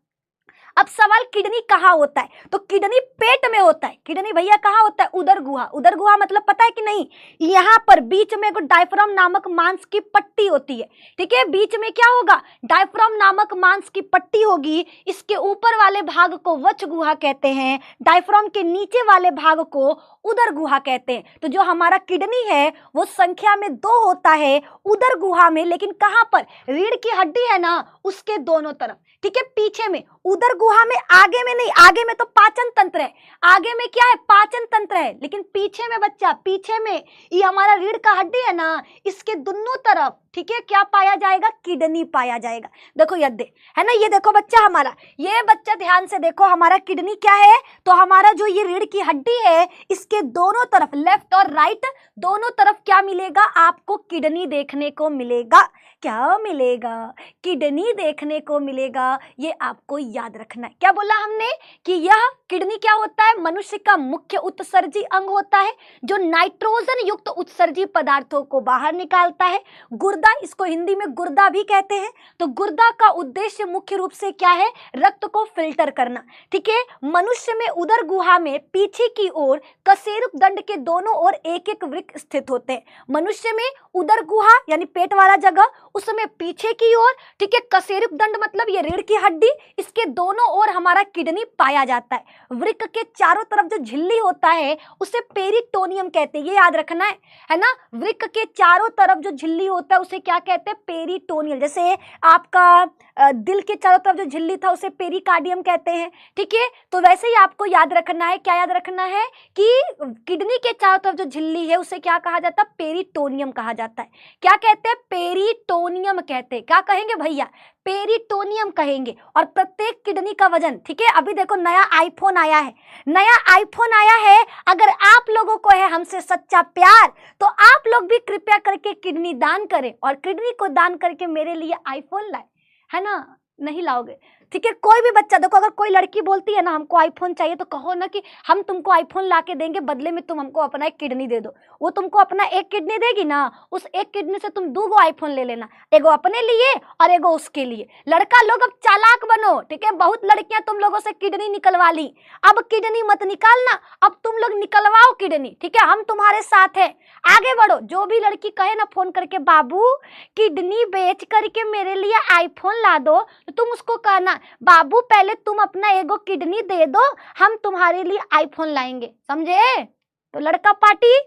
S1: अब सवाल, किडनी कहाँ होता है? तो किडनी पेट में होता है। किडनी भैया कहाँ होता है? उदर गुहा। उदर गुहा मतलब पता है कि नहीं? यहाँ पर बीच में एक डायफ्राम नामक मांस की पट्टी होती है, ठीक है। बीच में क्या होगा? डायफ्राम नामक मांस की पट्टी होगी। इसके ऊपर वाले भाग को वक्ष गुहा कहते हैं, डायफ्राम के नीचे वाले भाग को उदर गुहा कहते हैं। तो जो हमारा किडनी है वो संख्या में 2 होता है उदर गुहा में, लेकिन कहाँ पर? रीढ़ की हड्डी है ना, उसके दोनों तरफ, ठीक है, पीछे में। उदर गुहा में, आगे में नहीं। आगे में तो पाचन तंत्र है, आगे में क्या है? पाचन तंत्र है। लेकिन पीछे में बच्चा, पीछे में ये हमारा रीढ़ का हड्डी है ना, इसके दोनों तरफ, ठीक है, क्या पाया जाएगा? किडनी पाया जाएगा। देखो यद्दे, है ना, ये देखो बच्चा हमारा, ये बच्चा ध्यान से देखो, हमारा किडनी क्या है? तो हमारा जो ये रीढ़ की हड्डी है, इसके दोनों तरफ, लेफ्ट और राइट दोनों तरफ क्या मिलेगा? आपको किडनी देखने को मिलेगा। क्या मिलेगा? किडनी देखने को मिलेगा। ये आपको याद रखना है। क्या बोला हमने? कि यह किडनी क्या होता है? मनुष्य का मुख्य उत्सर्जी अंग होता है, जो नाइट्रोजन युक्त उत्सर्जी पदार्थों को बाहर निकालता है। गुर्दा, इसको हिंदी में गुर्दा भी कहते हैं। तो गुर्दा का उद्देश्य मुख्य रूप से क्या है? रक्त को फिल्टर करना, ठीक है। मनुष्य में उदर गुहा में पीछे की ओर कशेरुक दंड के दोनों ओर एक एक वृक्क स्थित होते हैं। मनुष्य में उदर गुहा यानी पेट वाला जगह, उसमें पीछे की ओर, ठीक है, कशेरुक दंड मतलब ये रीढ़ की हड्डी, इसके दोनों ओर हमारा किडनी पाया जाता है। वृक्क के चारों तरफ जो झिल्ली होता है उसे पेरिटोनियम कहते हैं, ये याद रखना है ना। वृक्क के चारों तरफ जो झिल्ली होता है उसे क्या कहते हैं? पेरिटोनियम। जैसे आपका दिल के चारों तरफ जो झिल्ली था उसे पेरिकार्डियम कहते हैं, ठीक है। तो वैसे ही आपको याद रखना है, क्या याद रखना है? कि किडनी के चारों तरफ जो झिल्ली है उसे क्या कहा जाता है? पेरिटोनियम कहा जाता है। क्या कहते हैं? पेरिटोनियम कहते हैं। क्या कहेंगे भैया? पेरिटोनियम कहेंगे। और प्रत्येक किडनी का वजन, ठीक है, अभी देखो नया आईफोन आया है, नया आईफोन आया है। अगर आप लोगों को है हमसे सच्चा प्यार तो आप लोग भी कृपया करके किडनी दान करें और किडनी को दान करके मेरे लिए आईफोन लाए, है ना। नहीं लाओगे, ठीक है। कोई भी बच्चा देखो, अगर कोई लड़की बोलती है ना हमको आईफोन चाहिए, तो कहो ना कि हम तुमको आईफोन ला के देंगे, बदले में तुम हमको अपना एक किडनी दे दो। वो तुमको अपना एक किडनी देगी ना, उस एक किडनी से तुम 2 आईफोन ले लेना, एगो अपने लिए और एगो उसके लिए। लड़का लोग अब चालाक बनो, ठीक है। बहुत लड़कियां तुम लोगों से किडनी निकलवा ली, अब किडनी मत निकालना, अब तुम लोग निकलवाओ किडनी, ठीक है। हम तुम्हारे साथ हैं, आगे बढ़ो। जो भी लड़की कहे ना फोन करके बाबू किडनी बेच करके मेरे लिए आईफोन ला दो, तो तुम उसको कहना बाबू पहले तुम अपना एगो किडनी दे दो, हम तुम्हारे लिए आईफोन लाएंगे, समझे। तो लड़का पार्टी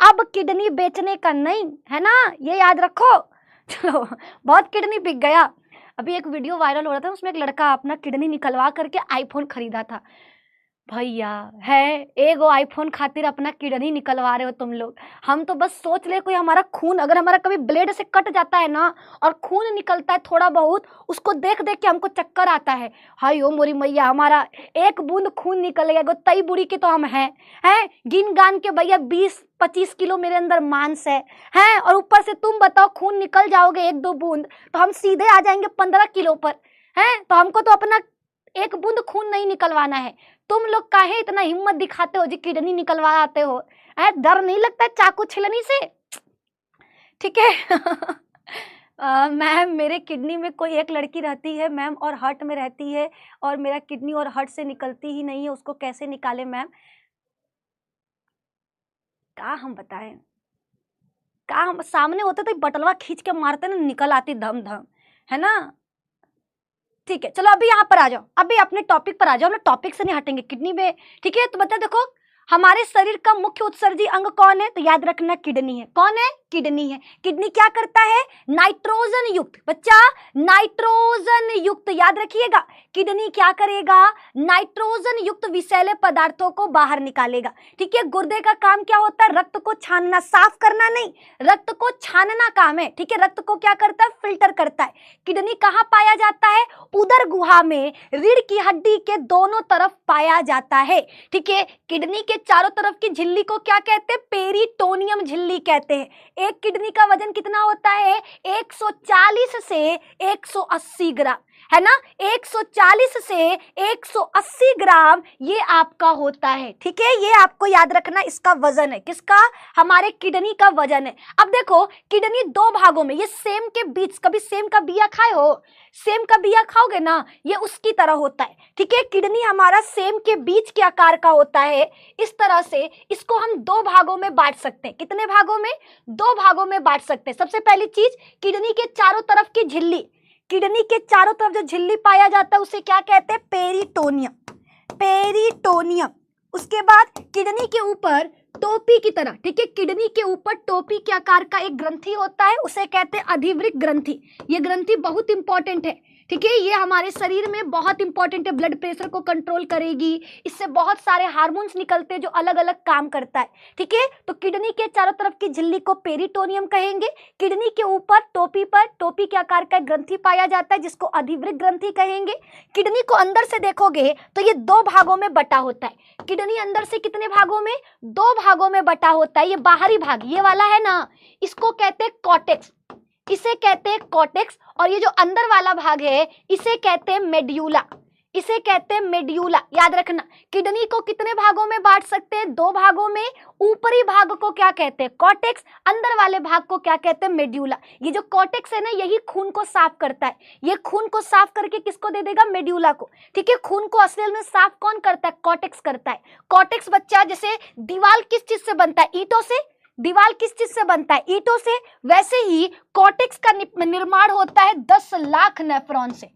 S1: अब किडनी बेचने का नहीं, है ना, ये याद रखो। चलो, बहुत किडनी बिक गया। अभी एक वीडियो वायरल हो रहा था, उसमें एक लड़का अपना किडनी निकलवा करके आईफोन खरीदा था। भैया है एगो आईफोन खातिर अपना किडनी निकलवा रहे हो तुम लोग। हम तो बस सोच ले, कोई हमारा खून अगर हमारा कभी ब्लेड से कट जाता है ना और खून निकलता है थोड़ा बहुत, उसको देख देख के हमको चक्कर आता है। हाय ओ मोरी मैया, हमारा एक बूंद खून निकल गया, तई बुरी के तो हम हैं गिन गान के भैया 20 25 किलो मेरे अंदर मांस है और ऊपर से तुम बताओ खून निकल जाओगे 1-2 बूंद तो हम सीधे आ जाएंगे 15 किलो पर, है। तो हमको तो अपना 1 बूंद खून नहीं निकलवाना है। तुम लोग काहे इतना हिम्मत दिखाते हो जी किडनी निकलवा आते हो, है। डर नहीं लगता चाकू छिलनी से, ठीक है। मैम मेरे किडनी में कोई एक लड़की रहती है मैम और हार्ट में रहती है और मेरा किडनी और हार्ट से निकलती ही नहीं है, उसको कैसे निकाले मैम? क्या हम बताएं, क्या हम सामने होते तो बटलवा खींच के मारते ना, निकल आती धम धम, है ना। ठीक है चलो अभी यहाँ पर आ जाओ, अभी अपने टॉपिक पर आ जाओ, हम लोग टॉपिक से नहीं हटेंगे किडनी में, ठीक है। तो बता देखो हमारे शरीर का मुख्य उत्सर्जी अंग कौन है? तो याद रखना किडनी है। कौन है? किडनी है। किडनी क्या करता है? नाइट्रोजन युक्त, बच्चा नाइट्रोजन युक्त याद रखिएगा। किडनी क्या करेगा? नाइट्रोजन युक्त विषैले पदार्थों को बाहर निकालेगा, ठीक है। गुर्दे का काम क्या होता है? रक्त को छानना, साफ करना नहीं, रक्त को छानना काम है, ठीक है। रक्त को क्या करता है? फिल्टर करता है। किडनी कहाँ पाया जाता है? उदर गुहा में रीढ़ की हड्डी के दोनों तरफ पाया जाता है, ठीक है। किडनी के चारों तरफ की झिल्ली को क्या कहते हैं? पेरिटोनियम झिल्ली कहते हैं। एक किडनी का वजन कितना होता है? 140 से 180 ग्राम, है ना। 140 से 180 ग्राम ये आपका होता है, ठीक है। ये आपको याद रखना, इसका वजन है। किसका? हमारे किडनी का वजन है। अब देखो किडनी 2 भागों में, ये सेम के बीच, कभी सेम का बिया खाए हो? सेम का बिया खाओगे ना, ये उसकी तरह होता है, ठीक है। किडनी हमारा सेम के बीच के आकार का होता है। इस तरह से इसको हम 2 भागों में बांट सकते हैं। कितने भागों में? 2 भागों में बांट सकते हैं। सबसे पहली चीज किडनी के चारों तरफ की झिल्ली, किडनी के चारों तरफ जो झिल्ली पाया जाता है उसे क्या कहते हैं? Peritoneum, peritoneum. उसके बाद किडनी के ऊपर टोपी की तरह, ठीक है, किडनी के ऊपर टोपी के आकार का एक ग्रंथि होता है, उसे कहते हैं अधिवृक्क ग्रंथि। ये ग्रंथि बहुत इंपॉर्टेंट है, ठीक है। ये हमारे शरीर में बहुत इंपॉर्टेंट है, ब्लड प्रेशर को कंट्रोल करेगी, इससे बहुत सारे हार्मोन्स निकलते हैं जो अलग अलग काम करता है, ठीक है। तो किडनी के चारों तरफ की झिल्ली को पेरिटोनियम कहेंगे। किडनी के ऊपर टोपी पर टोपी के आकार का ग्रंथि पाया जाता है जिसको अधिवृक्क ग्रंथि कहेंगे। किडनी को अंदर से देखोगे तो ये 2 भागों में बटा होता है। किडनी अंदर से कितने भागों में? 2 भागों में बटा होता है। ये बाहरी भाग ये वाला है ना, इसको कहते हैं कॉर्टेक्स, इसे कहते हैं कॉर्टेक्स। और ये जो अंदर वाला भाग है इसे कहते हैं मेड्यूला, इसे कहते हैं मेड्यूला। याद रखना किडनी को कितने भागों में बांट सकते हैं? 2 भागों में। ऊपरी भाग को क्या कहते हैं? कॉर्टेक्स। अंदर वाले भाग को क्या कहते हैं? मेड्यूला। ये जो कॉर्टेक्स है ना, यही खून को साफ करता है। ये खून को साफ करके किसको दे देगा? मेड्यूला को, ठीक है। खून को असल में साफ कौन करता है? कॉर्टेक्स करता है। कॉर्टेक्स बच्चा, जैसे दीवार किस चीज से बनता है? ईंटों से। दीवार किस चीज से बनता है? ईंटों से। वैसे ही कॉर्टेक्स का निर्माण होता है 10 लाख नेफ्रॉन से।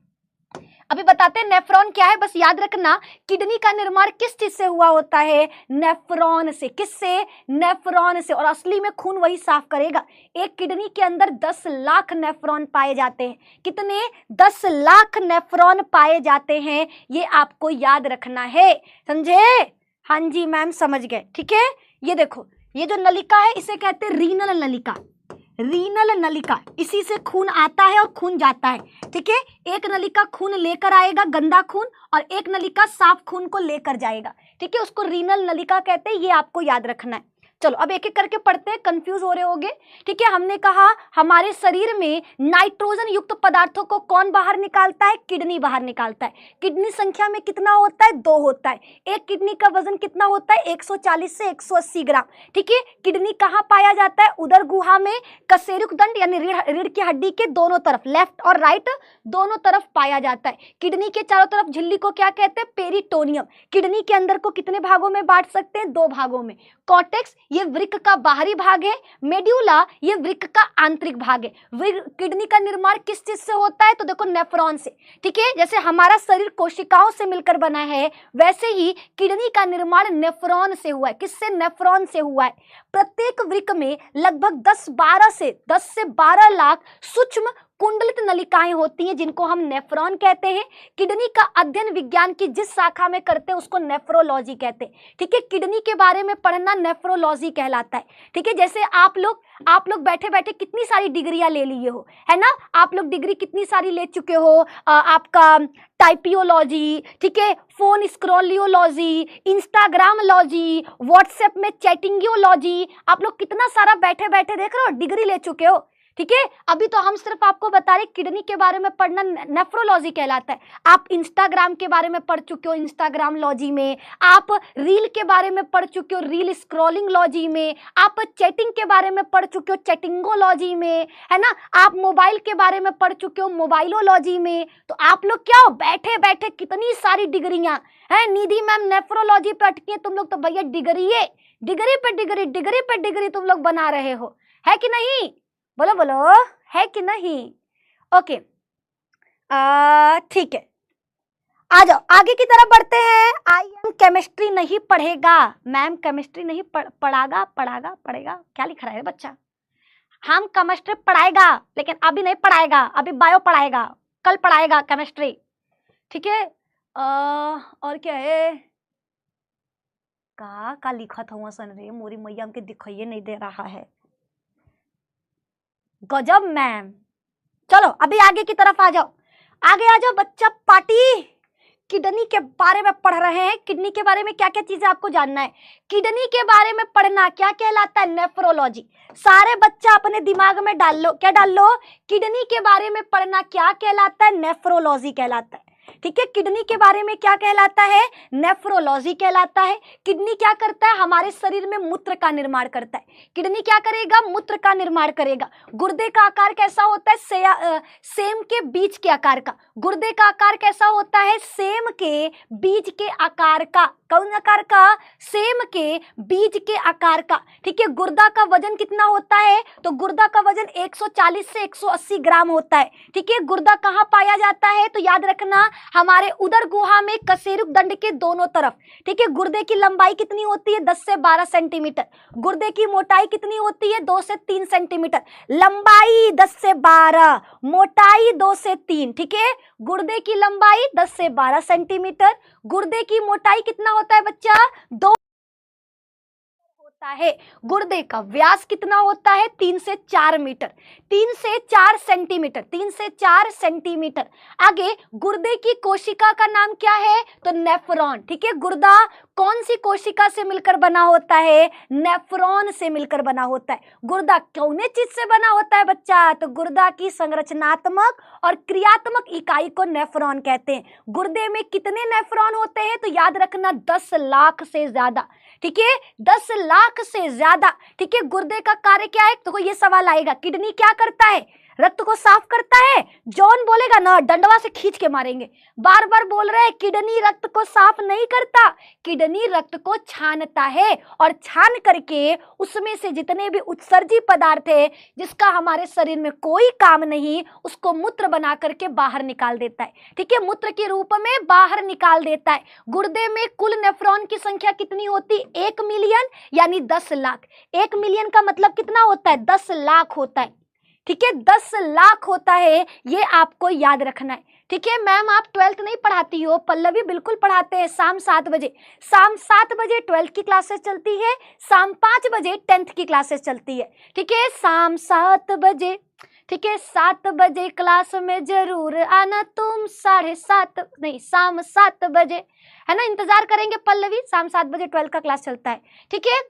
S1: अभी बताते हैं नेफ्रॉन क्या है, बस याद रखना। किडनी का निर्माण किस चीज से हुआ होता है? नेफ्रॉन से। किससे? नेफ्रॉन से। और असली में खून वही साफ करेगा। एक किडनी के अंदर 10 लाख नेफ्रॉन पाए जाते हैं। कितने? 10 लाख नेफ्रॉन पाए जाते हैं। ये आपको याद रखना है, समझे? हाँ जी मैम समझ गए, ठीक है। ये देखो ये जो नलिका है इसे कहते हैं रीनल नलिका, रीनल नलिका। इसी से खून आता है और खून जाता है, ठीक है। एक नलिका खून लेकर आएगा, गंदा खून, और एक नलिका साफ खून को लेकर जाएगा, ठीक है। उसको रीनल नलिका कहते हैं। ये आपको याद रखना है। चलो अब एक एक करके पढ़ते हैं, कंफ्यूज हो रहे होंगे, ठीक है। हमने कहा हमारे शरीर में नाइट्रोजन युक्त पदार्थों को कौन बाहर निकालता है? किडनी बाहर निकालता है। किडनी संख्या में कितना होता है? 2 होता है। एक किडनी का वजन कितना होता है? 140 से 180 ग्राम, ठीक है। किडनी कहाँ पाया जाता है? उदर गुहा में कशेरुक दंड यानी रीढ़ की हड्डी के दोनों तरफ, लेफ्ट और राइट दोनों तरफ पाया जाता है। किडनी के चारों तरफ झिल्ली को क्या कहते हैं? पेरिटोनियम। किडनी के अंदर को कितने भागों में बांट सकते हैं? 2 भागों में। कॉर्टेक्स ये वृक्क का बाहरी भाग है, मेड्यूला ये वृक्क का आंतरिक भाग है। किडनी का निर्माण किस चीज से होता है? तो देखो नेफ्रॉन से, ठीक है। जैसे हमारा शरीर कोशिकाओं से मिलकर बना है, वैसे ही किडनी का निर्माण नेफ्रॉन से हुआ है। किससे? नेफ्रॉन से हुआ है। प्रत्येक वृक्क में लगभग 10 से 12 लाख सूक्ष्म कुंडलित नलिकाएं होती हैं जिनको हम नेफ्रॉन कहते हैं। किडनी का अध्ययन विज्ञान की जिस शाखा में करते हैं उसको नेफ्रोलॉजी कहते हैं। ठीक है, किडनी के बारे में पढ़ना नेफ्रोलॉजी कहलाता है। ठीक है, जैसे आप लोग बैठे बैठे कितनी सारी डिग्रियां ले लिए हो, है ना। आप लोग डिग्री कितनी सारी ले चुके हो, आपका टाइपियोलॉजी, ठीक है, फोन स्क्रॉलियोलॉजी, इंस्टाग्रामलॉजी, व्हाट्सएप में चैटिंगियोलॉजी, आप लोग कितना सारा बैठे बैठे देख रहे हो, डिग्री ले चुके हो। ठीक है, अभी तो हम सिर्फ आपको बता रहे किडनी के बारे में पढ़ना नेफ्रोलॉजी कहलाता है। आप इंस्टाग्राम के बारे में पढ़ चुके हो इंस्टाग्रामलॉजी में, आप रील के बारे में पढ़ चुके हो रील स्क्रॉलिंगलॉजी में, आप चैटिंग के बारे में पढ़ चुके हो चैटिंगोलॉजी में, है ना, आप मोबाइल के बारे में पढ़ चुके हो मोबाइलोलॉजी में। तो आप लोग क्या हो, बैठे बैठे कितनी सारी डिग्रियां हैं। निधि मैम नेफ्रोलॉजी पे अटकी है, तुम लोग तो भैया डिग्री पे डिग्री, डिग्री पे डिग्री तुम लोग बना रहे हो, है कि नहीं? बोलो बोलो, है कि नहीं? ओके, ठीक है, आ जाओ आगे की तरफ बढ़ते हैं। आई एम केमिस्ट्री नहीं पढ़ेगा, मैम केमिस्ट्री नहीं पढ़ेगा, क्या लिख रहा है बच्चा? हम केमिस्ट्री पढ़ाएगा लेकिन अभी नहीं पढ़ाएगा, अभी बायो पढ़ाएगा, कल पढ़ाएगा केमिस्ट्री। ठीक है, और क्या है, का लिखा था सन रे, मोरी मैया हमके दिखाइए नहीं दे रहा है। गजब मैम, चलो अभी आगे की तरफ आ जाओ, आगे आ जाओ बच्चा। पार्टी किडनी के बारे में पढ़ रहे हैं। किडनी के बारे में क्या क्या चीजें आपको जानना है, किडनी के बारे में पढ़ना क्या कहलाता है, नेफ्रोलॉजी। सारे बच्चा अपने दिमाग में डाल लो, क्या डाल लो, किडनी के बारे में पढ़ना क्या कहलाता है, नेफ्रोलॉजी कहलाता है। ठीक है, किडनी के बारे में क्या कहलाता है, नेफ्रोलॉजी कहलाता है। किडनी क्या करता है, हमारे शरीर में मूत्र का निर्माण करता है। किडनी क्या करेगा, मूत्र का निर्माण करेगा। गुर्दे का आकार कैसा होता है, सेम के बीज के आकार का। गुर्दे का आकार कैसा होता है, सेम के बीज के आकार का। कौन आकार का, सेम के बीज के आकार का। ठीक है, गुर्दा का वजन कितना होता है, तो गुर्दा का वजन 140 से 180 ग्राम होता है। ठीक है, गुर्दा कहाँ पाया जाता है, तो याद रखना हमारे उदर गुहा में कशेरुक दंड के दोनों तरफ। ठीक है, गुर्दे की लंबाई कितनी होती है, 10 से 12 सेंटीमीटर। गुर्दे की मोटाई कितनी होती है, 2 से 3 सेंटीमीटर। लंबाई 10 से 12, मोटाई 2 से 3। ठीक है, गुर्दे की लंबाई 10 से 12 सेंटीमीटर, गुर्दे की मोटाई कितना होता है बच्चा, 2 होता है। गुर्दे का व्यास कितना होता है, 3 से 4 मीटर, 3 से 4 सेंटीमीटर, 3 से 4 सेंटीमीटर। आगे गुर्दे की कोशिका का नाम क्या है, तो नेफ्रॉन। ठीक है, गुर्दा कौन सी कोशिका से मिलकर बना होता है, नेफ्रॉन से मिलकर बना होता है। गुर्दा कौन चीज से बना होता है बच्चा, तो गुर्दा की संरचनात्मक और क्रियात्मक इकाई को नेफ्रॉन कहते हैं। गुर्दे में कितने नेफ्रॉन होते हैं, तो याद रखना 10 लाख से ज्यादा। ठीक है, 10 लाख से ज्यादा। ठीक है, गुर्दे का कार्य क्या है, तो ये सवाल आएगा, किडनी क्या करता है, रक्त को साफ करता है। जॉन बोलेगा ना, डंडवा से खींच के मारेंगे, बार बार बोल रहे हैं किडनी रक्त को साफ नहीं करता, किडनी रक्त को छानता है, और छान करके उसमें से जितने भी उत्सर्जी पदार्थ है जिसका हमारे शरीर में कोई काम नहीं, उसको मूत्र बना करके बाहर निकाल देता है। ठीक है, मूत्र के रूप में बाहर निकाल देता है। गुर्दे में कुल नेफ्रॉन की संख्या कितनी होती, 1 मिलियन यानी 10 लाख। 1 मिलियन का मतलब कितना होता है, 10 लाख होता है। ठीक है, 10 लाख होता है, ये आपको याद रखना है। ठीक है, मैम आप 12th नहीं पढ़ाती हो, पल्लवी बिल्कुल पढ़ाते हैं, शाम 7 बजे। शाम 7 बजे 12th की क्लासेस चलती है, शाम 5 बजे 10th की क्लासेस चलती है। ठीक है, शाम 7 बजे, ठीक है, 7 बजे क्लास में जरूर आना तुम, 7:30 नहीं, शाम 7 बजे, है ना, इंतजार करेंगे पल्लवी, शाम 7 बजे 12th का क्लास चलता है। ठीक है,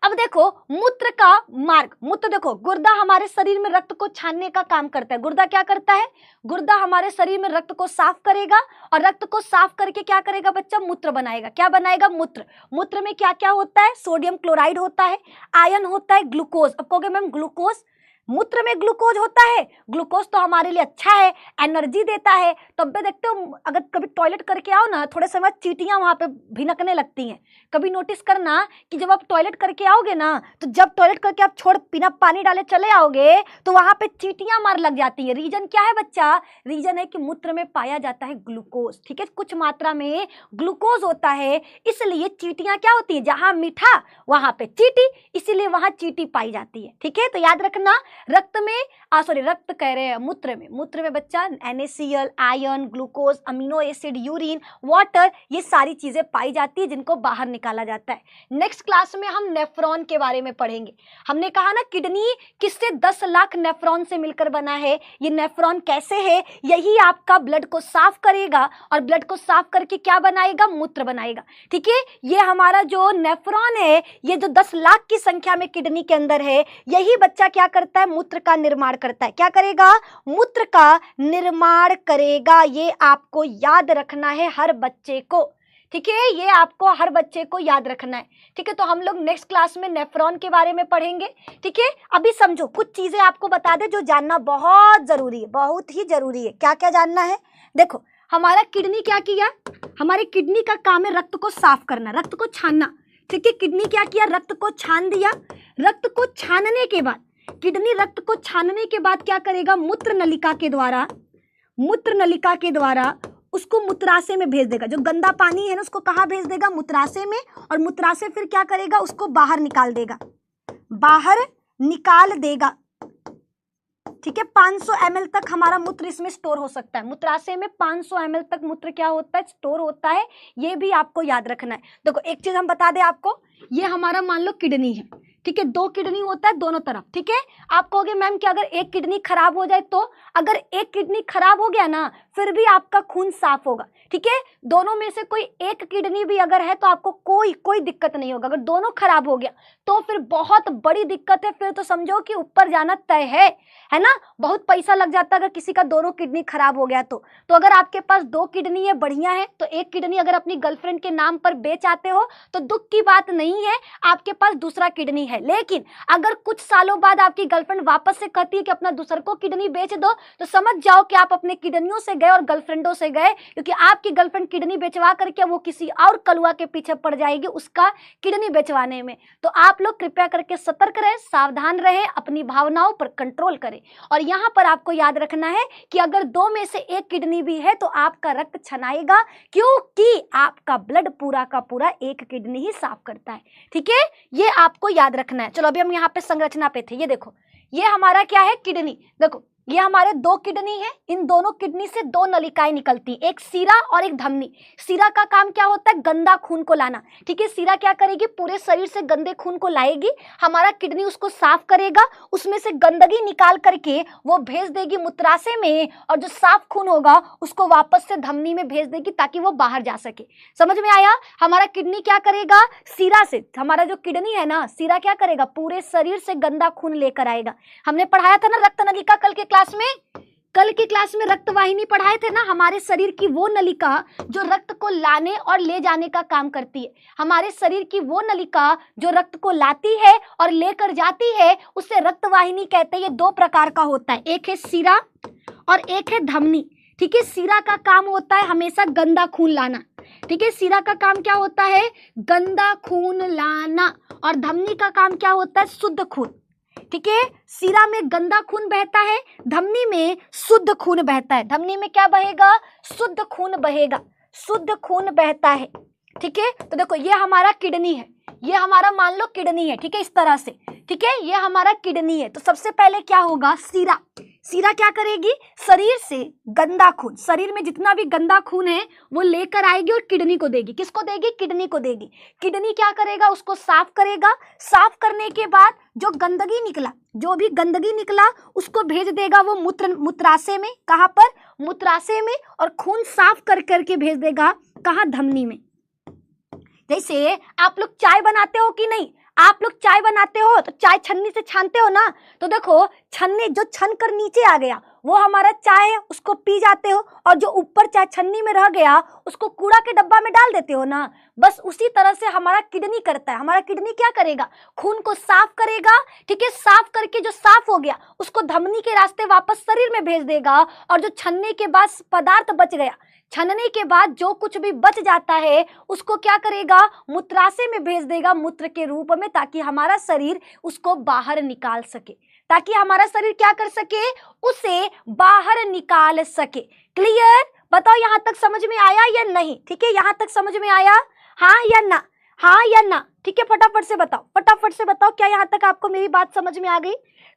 S1: अब देखो मूत्र का मार्ग, मूत्र देखो, गुर्दा हमारे शरीर में रक्त को छानने का काम करता है। गुर्दा क्या करता है, गुर्दा हमारे शरीर में रक्त को साफ करेगा, और रक्त को साफ करके क्या करेगा बच्चा, मूत्र बनाएगा। क्या बनाएगा, मूत्र। मूत्र में क्या क्या होता है, सोडियम क्लोराइड होता है, आयरन होता है, ग्लूकोज। अब कहोगे मैम ग्लूकोज, मूत्र में ग्लूकोज होता है, ग्लूकोज तो हमारे लिए अच्छा है, एनर्जी देता है। तब भी देखते हो अगर कभी टॉयलेट करके आओ ना, थोड़े समय चींटियां वहां पे भिनकने लगती हैं। कभी नोटिस करना कि जब आप टॉयलेट करके आओगे ना, तो जब टॉयलेट करके आप छोड़ बिना पानी डाले चले आओगे तो वहां पे चींटियां मार लग जाती है। रीजन क्या है बच्चा, रीजन है कि मूत्र में पाया जाता है ग्लूकोज। ठीक है, कुछ मात्रा में ग्लूकोज होता है, इसलिए चींटियां क्या होती है, जहां मीठा वहां पे चींटी, इसीलिए वहां चींटी पाई जाती है। ठीक है, तो याद रखना रक्त में रक्त कह रहे हैं, मूत्र में बच्चा NaCl, iron, glucose, amino acid, urine, water, ये सारी चीजें पाई जाती है जिनको बाहर निकाला जाता है। नेक्स्ट क्लास में हम नेफ्रॉन के बारे में पढ़ेंगे। हमने कहा ना किडनी किससे 10 लाख नेफ्रॉन से मिलकर बना है। ये नेफ्रॉन कैसे है, यही आपका ब्लड को साफ करेगा और ब्लड को साफ करके क्या बनाएगा, मूत्र बनाएगा। ठीक है, ये हमारा जो नेफ्रॉन है, ये जो 10 लाख की संख्या में किडनी के अंदर है, यही बच्चा क्या करता है, मूत्र का निर्माण करता है। क्या करेगा, मूत्र का निर्माण करेगा। ये आपको याद रखना है हर बच्चे को। ठीक है, ये आपको हर बच्चे को याद रखना है। ठीक है, तो हम लोग नेक्स्ट क्लास में नेफ्रॉन के बारे में पढ़ेंगे। ठीक है, अभी समझो, कुछ चीजें आपको बता दे जो जानना बहुत जरूरी है, बहुत ही जरूरी है। क्या क्या जानना है, देखो हमारा किडनी क्या किया, हमारी किडनी का काम है रक्त को साफ करना, रक्त को छानना। ठीक है, किडनी क्या किया, रक्त को छान दिया। रक्त को छानने के बाद, किडनी रक्त को छानने के बाद क्या करेगा, मूत्र नलिका के द्वारा उसको मूत्राशय में भेज देगा। जो गंदा पानी है ना, उसको कहाँ भेज देगा, मूत्राशय में, और मूत्राशय फिर क्या करेगा, उसको बाहर निकाल देगा। ठीक है, 500 ml तक हमारा मूत्र इसमें स्टोर हो सकता है। मूत्राशय में 500 ml तक मूत्र क्या होता है, स्टोर होता है। ये भी आपको याद रखना है। देखो एक चीज हम बता दें आपको, ये हमारा मान लो किडनी है। ठीक है, 2 किडनी होता है दोनों तरफ। ठीक है, आप कहोगे मैम कि अगर एक किडनी खराब हो जाए तो, अगर एक किडनी खराब हो गया ना, फिर भी आपका खून साफ होगा। ठीक है, दोनों में से कोई एक किडनी भी अगर है तो आपको कोई दिक्कत नहीं होगा। अगर दोनों खराब हो गया तो फिर बहुत बड़ी दिक्कत है, फिर तो समझो कि ऊपर जाना तय है ना। बहुत पैसा लग जाता है अगर किसी का दोनों किडनी खराब हो गया तो अगर आपके पास 2 किडनी है, बढ़िया है, तो एक किडनी अगर अपनी गर्लफ्रेंड के नाम पर बेच आते हो तो दुख की बात नहीं है, आपके पास दूसरा किडनी है। लेकिन अगर कुछ सालों बाद आपकी गर्लफ्रेंड वापस से कहती है कि अपना दूसर को किडनी बेच दो, तो समझ जाओ कि आप अपने किडनियों से गए और गर्लफ्रेंडों से गए, क्योंकि आपकी गर्लफ्रेंड किडनी बेचवा करके वो किसी और कलुआ के पीछे पड़ जाएगी उसका किडनी बेचवाने में। तो आप लोग कृपया करके सतर्क रहे, सावधान रहे, अपनी भावनाओं पर कंट्रोल करें। और यहाँ पर आपको याद रखना है कि अगर 2 में से एक किडनी भी है तो आपका रक्त छनाएगा, क्योंकि आपका ब्लड पूरा का पूरा एक किडनी ही साफ करता है। ठीक है, ये आपको याद रखना है। चलो अभी हम यहाँ पे संरचना पे थे। ये देखो, ये हमारा क्या है, किडनी। देखो ये हमारे 2 किडनी है, इन दोनों किडनी से 2 नलिकाएं निकलती, एक सीरा और एक धमनी। सीरा का काम क्या होता है, गंदा खून को लाना। ठीक है, सीरा क्या करेगी, पूरे शरीर से गंदे खून को लाएगी, हमारा किडनी उसको साफ करेगा, उसमें से गंदगी निकाल करके वो भेज देगी मूत्राशय में, और जो साफ खून होगा उसको वापस से धमनी में भेज देगी ताकि वो बाहर जा सके। समझ में आया, हमारा किडनी क्या करेगा, सीरा से, हमारा जो किडनी है ना, सीरा क्या करेगा, पूरे शरीर से गंदा खून लेकर आएगा। हमने पढ़ाया था ना रक्त नलिका कल की क्लास में रक्तवाहिनी पढ़ाए थे ना, हमारे शरीर की वो नलिका जो रक्त को लाने और ले जाने का काम करती है। हमारे शरीर की वो नलिका जो रक्त को लाती है और लेकर जाती है, उसे रक्तवाहिनी कहते हैं। ये 2 प्रकार का होता है, एक है सीरा और एक है धमनी। ठीक है, सीरा का काम होता है हमेशा गंदा खून लाना। ठीक है, सीरा का काम क्या होता है, गंदा खून लाना, और धमनी का काम क्या होता है, शुद्ध खून। ठीक है, सीरा में गंदा खून बहता है, धमनी में शुद्ध खून बहता है। धमनी में क्या बहेगा, शुद्ध खून बहेगा, शुद्ध खून बहता है। ठीक है, तो देखो ये हमारा किडनी है, ये हमारा मान लो किडनी है। ठीक है, इस तरह से। ठीक है, ये हमारा किडनी है। तो सबसे पहले क्या होगा, सीरा क्या करेगी, शरीर से गंदा खून, शरीर में जितना भी गंदा खून है वो लेकर आएगी और किडनी को देगी। किसको देगी, किडनी को देगी। किडनी क्या करेगा, उसको साफ करेगा। साफ करने के बाद जो भी गंदगी निकला उसको भेज देगा वो मूत्राशय में। कहाँ पर, मूत्राशय में, और खून साफ कर करके भेज देगा कहाँ, धमनी में। जैसे आप लोग चाय बनाते हो कि नहीं, आप लोग चाय बनाते हो तो चाय छन्नी से छानते हो ना, तो देखो छन्नी जो छन कर नीचे आ गया वो हमारा चाय है, उसको पी जाते हो, और जो ऊपर चाय छन्नी में रह गया उसको कूड़ा के डब्बा में डाल देते हो ना। बस उसी तरह से हमारा किडनी करता है। हमारा किडनी क्या करेगा, खून को साफ करेगा। ठीक है, साफ करके जो साफ हो गया उसको धमनी के रास्ते वापस शरीर में भेज देगा, और जो छन्ने के बाद पदार्थ बच गया, छनने के बाद जो कुछ भी बच जाता है उसको क्या करेगा, मूत्राशय में भेज देगा मूत्र के रूप में, ताकि हमारा शरीर उसको बाहर निकाल सके, ताकि हमारा शरीर क्या कर सके, उसे बाहर निकाल सके। क्लियर, बताओ यहाँ तक समझ में आया या नहीं। ठीक है, यहाँ तक समझ में आया, हाँ या ना, हाँ या ना। ठीक है, फटाफट से बताओ क्या यहाँ तक आपको मेरी बात समझ में आ गई।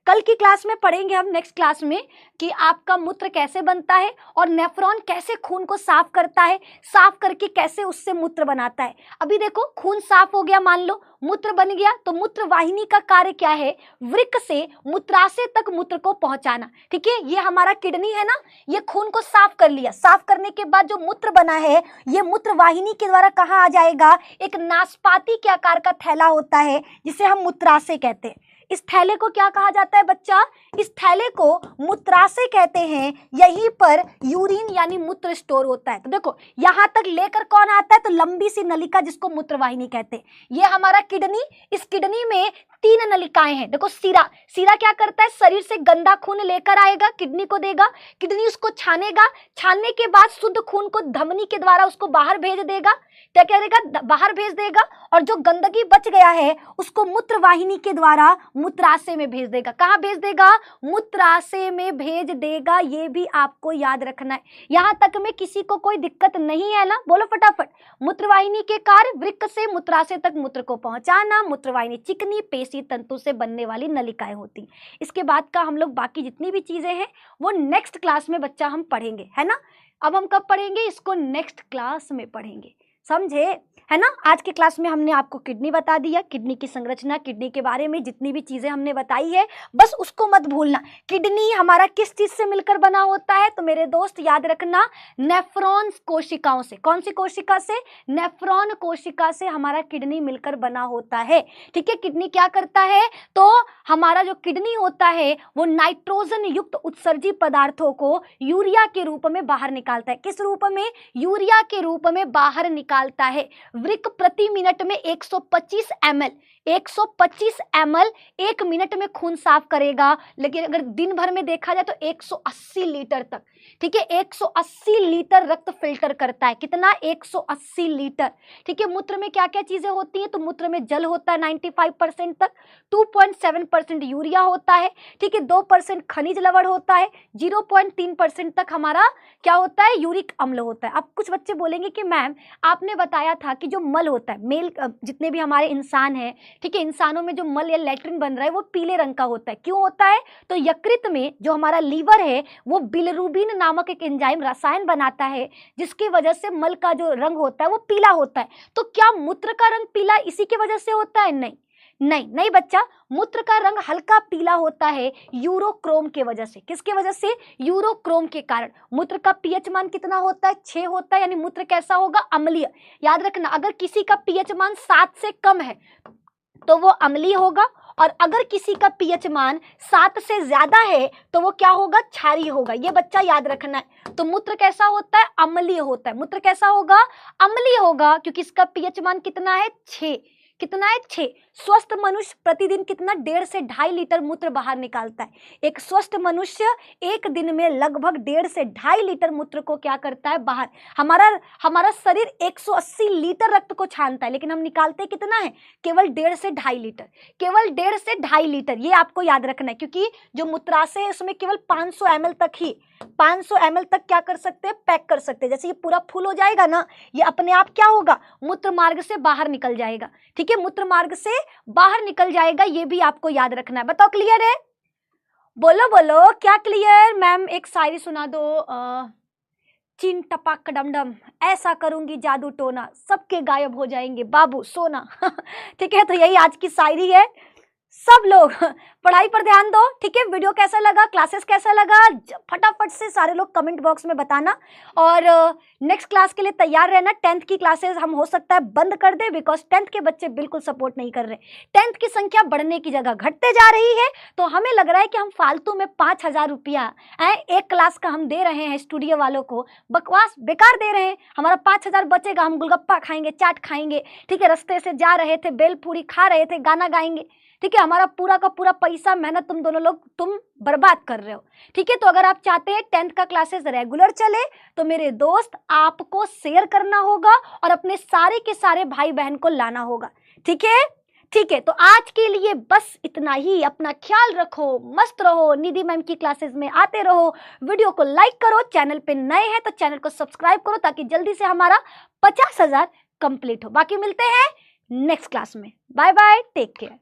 S1: कल की क्लास में पढ़ेंगे हम नेक्स्ट क्लास में कि आपका मूत्र कैसे बनता है और नेफ्रॉन कैसे खून को साफ करता है, साफ करके कैसे उससे मूत्र बनाता है। अभी देखो खून साफ हो गया, मान लो मूत्र बन गया, तो मूत्र वाहिनी का कार्य क्या है, वृक्क से मूत्राशय तक मूत्र को पहुंचाना। ठीक है, ये हमारा किडनी है ना, ये खून को साफ कर लिया, साफ करने के बाद जो मूत्र बना है ये मूत्र वाहिनी के द्वारा कहाँ आ जाएगा, एक नाशपाती के आकार का थैला होता है जिसे हम मूत्राशय कहते हैं। इस थैले को क्या कहा जाता है बच्चा, इस थैले को मूत्राशय कहते हैं। यहीं पर यूरिन यानी मूत्र स्टोर होता है। तो देखो यहां तक लेकर कौन आता है, तो लंबी सी नलिका जिसको मूत्रवाहिनी कहते हैं। ये हमारा किडनी, इस किडनी में 3 नलिकाएं हैं। देखो सीरा, सीरा क्या करता है, शरीर से गंदा खून लेकर आएगा, किडनी को देगा, किडनी उसको छानेगा, छानने के बाद शुद्ध खून को धमनी के द्वारा उसको बाहर भेज देगा। क्या करेगा, बाहर भेज देगा, और जो गंदगी बच गया है उसको मूत्रवाहिनी के द्वारा मूत्राशय में भेज देगा। कहाँ भेज देगा, मूत्राशय में भेज देगा। ये भी आपको याद रखना है। यहां तक में किसी को कोई दिक्कत नहीं है ना, बोलो फटाफट। मूत्रवाहिनी के कार्य, वृक्क से मूत्राशय तक मूत्र को पहुंचाना। मूत्रवाहिनी चिकनी पेशी तंतु से बनने वाली नलिकाएं होती। इसके बाद का हम लोग बाकी जितनी भी चीजें हैं वो नेक्स्ट क्लास में बच्चा हम पढ़ेंगे, है ना। अब हम कब पढ़ेंगे इसको, नेक्स्ट क्लास में पढ़ेंगे, समझे, है ना। आज की क्लास में हमने आपको किडनी बता दिया, किडनी की संरचना, किडनी के बारे में जितनी भी चीजें हमने बताई है, बस उसको मत भूलना। किडनी हमारा किस चीज से मिलकर बना होता है, तो मेरे दोस्त याद रखना, नेफ्रॉन कोशिकाओं से। कौन सी कोशिका से, नेफ्रॉन कोशिका से हमारा किडनी मिलकर बना होता है। ठीक है, किडनी क्या करता है, तो हमारा जो किडनी होता है वो नाइट्रोजन युक्त उत्सर्जी पदार्थों को यूरिया के रूप में बाहर निकालता है। किस रूप में, यूरिया के रूप में बाहर निकालता है। वृक्क प्रति मिनट में 125 ml 1 मिनट में खून साफ करेगा, लेकिन अगर दिन भर में देखा जाए तो 180 लीटर तक। ठीक है, 180 लीटर रक्त फिल्टर करता है। कितना, 180 लीटर। ठीक है, मूत्र में क्या क्या चीजें होती हैं, तो मूत्र में जल होता है 95% तक, 2.7% यूरिया होता है। ठीक है, 2% खनिज लवण होता है, 0.3% तक हमारा क्या होता है, यूरिक अम्ल होता है। अब कुछ बच्चे बोलेंगे कि मैम आपने बताया था कि जो मल होता है, मेल जितने भी हमारे इंसान हैं, ठीक है, इंसानों में जो मल या लैट्रिन बन रहा है वो पीले रंग का होता है। क्यों होता है, तो यकृत में जो हमारा लीवर है वो बिलिरुबिन नामक एक एंजाइम रसायन बनाता है, जिसकी वजह से मल का जो रंग होता है वो पीला होता है। तो क्या मूत्र का रंग पीला इसी की वजह से होता है, नहीं नहीं नहीं बच्चा, मूत्र का रंग हल्का पीला होता है यूरोक्रोम के वजह से। किसके वजह से, यूरोक्रोम के कारण। मूत्र का पीएच मान कितना होता है, 6 होता है, यानी मूत्र कैसा होगा, अम्लीय। याद रखना, अगर किसी का पीएच मान 7 से कम है तो वो अम्लीय होगा, और अगर किसी का पीएच मान 7 से ज्यादा है तो वो क्या होगा, क्षारीय होगा। ये बच्चा याद रखना है। तो मूत्र कैसा होता है, अम्लीय होता है। मूत्र कैसा होगा, अम्लीय होगा, क्योंकि इसका पीएच मान कितना है, 6। कितना है, 6। स्वस्थ मनुष्य प्रतिदिन कितना, 1.5 से 2.5 लीटर मूत्र बाहर निकालता है। एक स्वस्थ मनुष्य एक दिन में लगभग 1.5 से 2.5 लीटर मूत्र को क्या करता है, बाहर। हमारा शरीर 180 लीटर रक्त को छानता है, लेकिन हम निकालते कितना है, केवल 1.5 से 2.5 लीटर। केवल 1.5 से 2.5 लीटर, ये आपको याद रखना है, क्योंकि जो मूत्राशय है उसमें केवल 500 ml तक ही, 500 ml तक क्या कर सकते हैं, पैक कर सकते हैं। जैसे ये पूरा फुल हो जाएगा ना, ये अपने आप क्या होगा, मूत्र मार्ग से बाहर निकल जाएगा। ठीक है, मूत्र मार्ग से बाहर निकल जाएगा, ये भी आपको याद रखना है। बताओ क्लियर है, बोलो बोलो क्या क्लियर। मैम एक शायरी सुना दो, चिन टपाक डमडम, ऐसा करूंगी जादू टोना, सबके गायब हो जाएंगे बाबू सोना। ठीक है, तो यही आज की शायरी है। सब लोग पढ़ाई पर ध्यान दो। ठीक है, वीडियो कैसा लगा, क्लासेस कैसा लगा, फटाफट से सारे लोग कमेंट बॉक्स में बताना। और नेक्स्ट क्लास के लिए तैयार रहना। 10th की क्लासेस हम हो सकता है बंद कर दे, बिकॉज 10th के बच्चे बिल्कुल सपोर्ट नहीं कर रहे। 10th की संख्या बढ़ने की जगह घटते जा रही है, तो हमें लग रहा है कि हम फालतू में 5,000 रुपया एक क्लास का हम दे रहे हैं स्टूडियो वालों को, बकवास बेकार दे रहे हैं। हमारा 5,000 बचेगा, हम गोलगप्पा खाएंगे, चाट खाएंगे, ठीक है, रास्ते से जा रहे थे बेलपूरी खा रहे थे, गाना गाएंगे। ठीक है, हमारा पूरा का पूरा पैसा मेहनत तुम दोनों लोग तुम बर्बाद कर रहे हो। ठीक है, तो अगर आप चाहते हैं 10th का क्लासेस रेगुलर चले, तो मेरे दोस्त आपको शेयर करना होगा और अपने सारे के सारे भाई बहन को लाना होगा। ठीक है, ठीक है, तो आज के लिए बस इतना ही। अपना ख्याल रखो, मस्त रहो, निधि मैम की क्लासेस में आते रहो। वीडियो को लाइक करो, चैनल पे नए हैं तो चैनल को सब्सक्राइब करो, ताकि जल्दी से हमारा 50,000 कंप्लीट हो। बाकी मिलते हैं नेक्स्ट क्लास में। Bye bye, take care.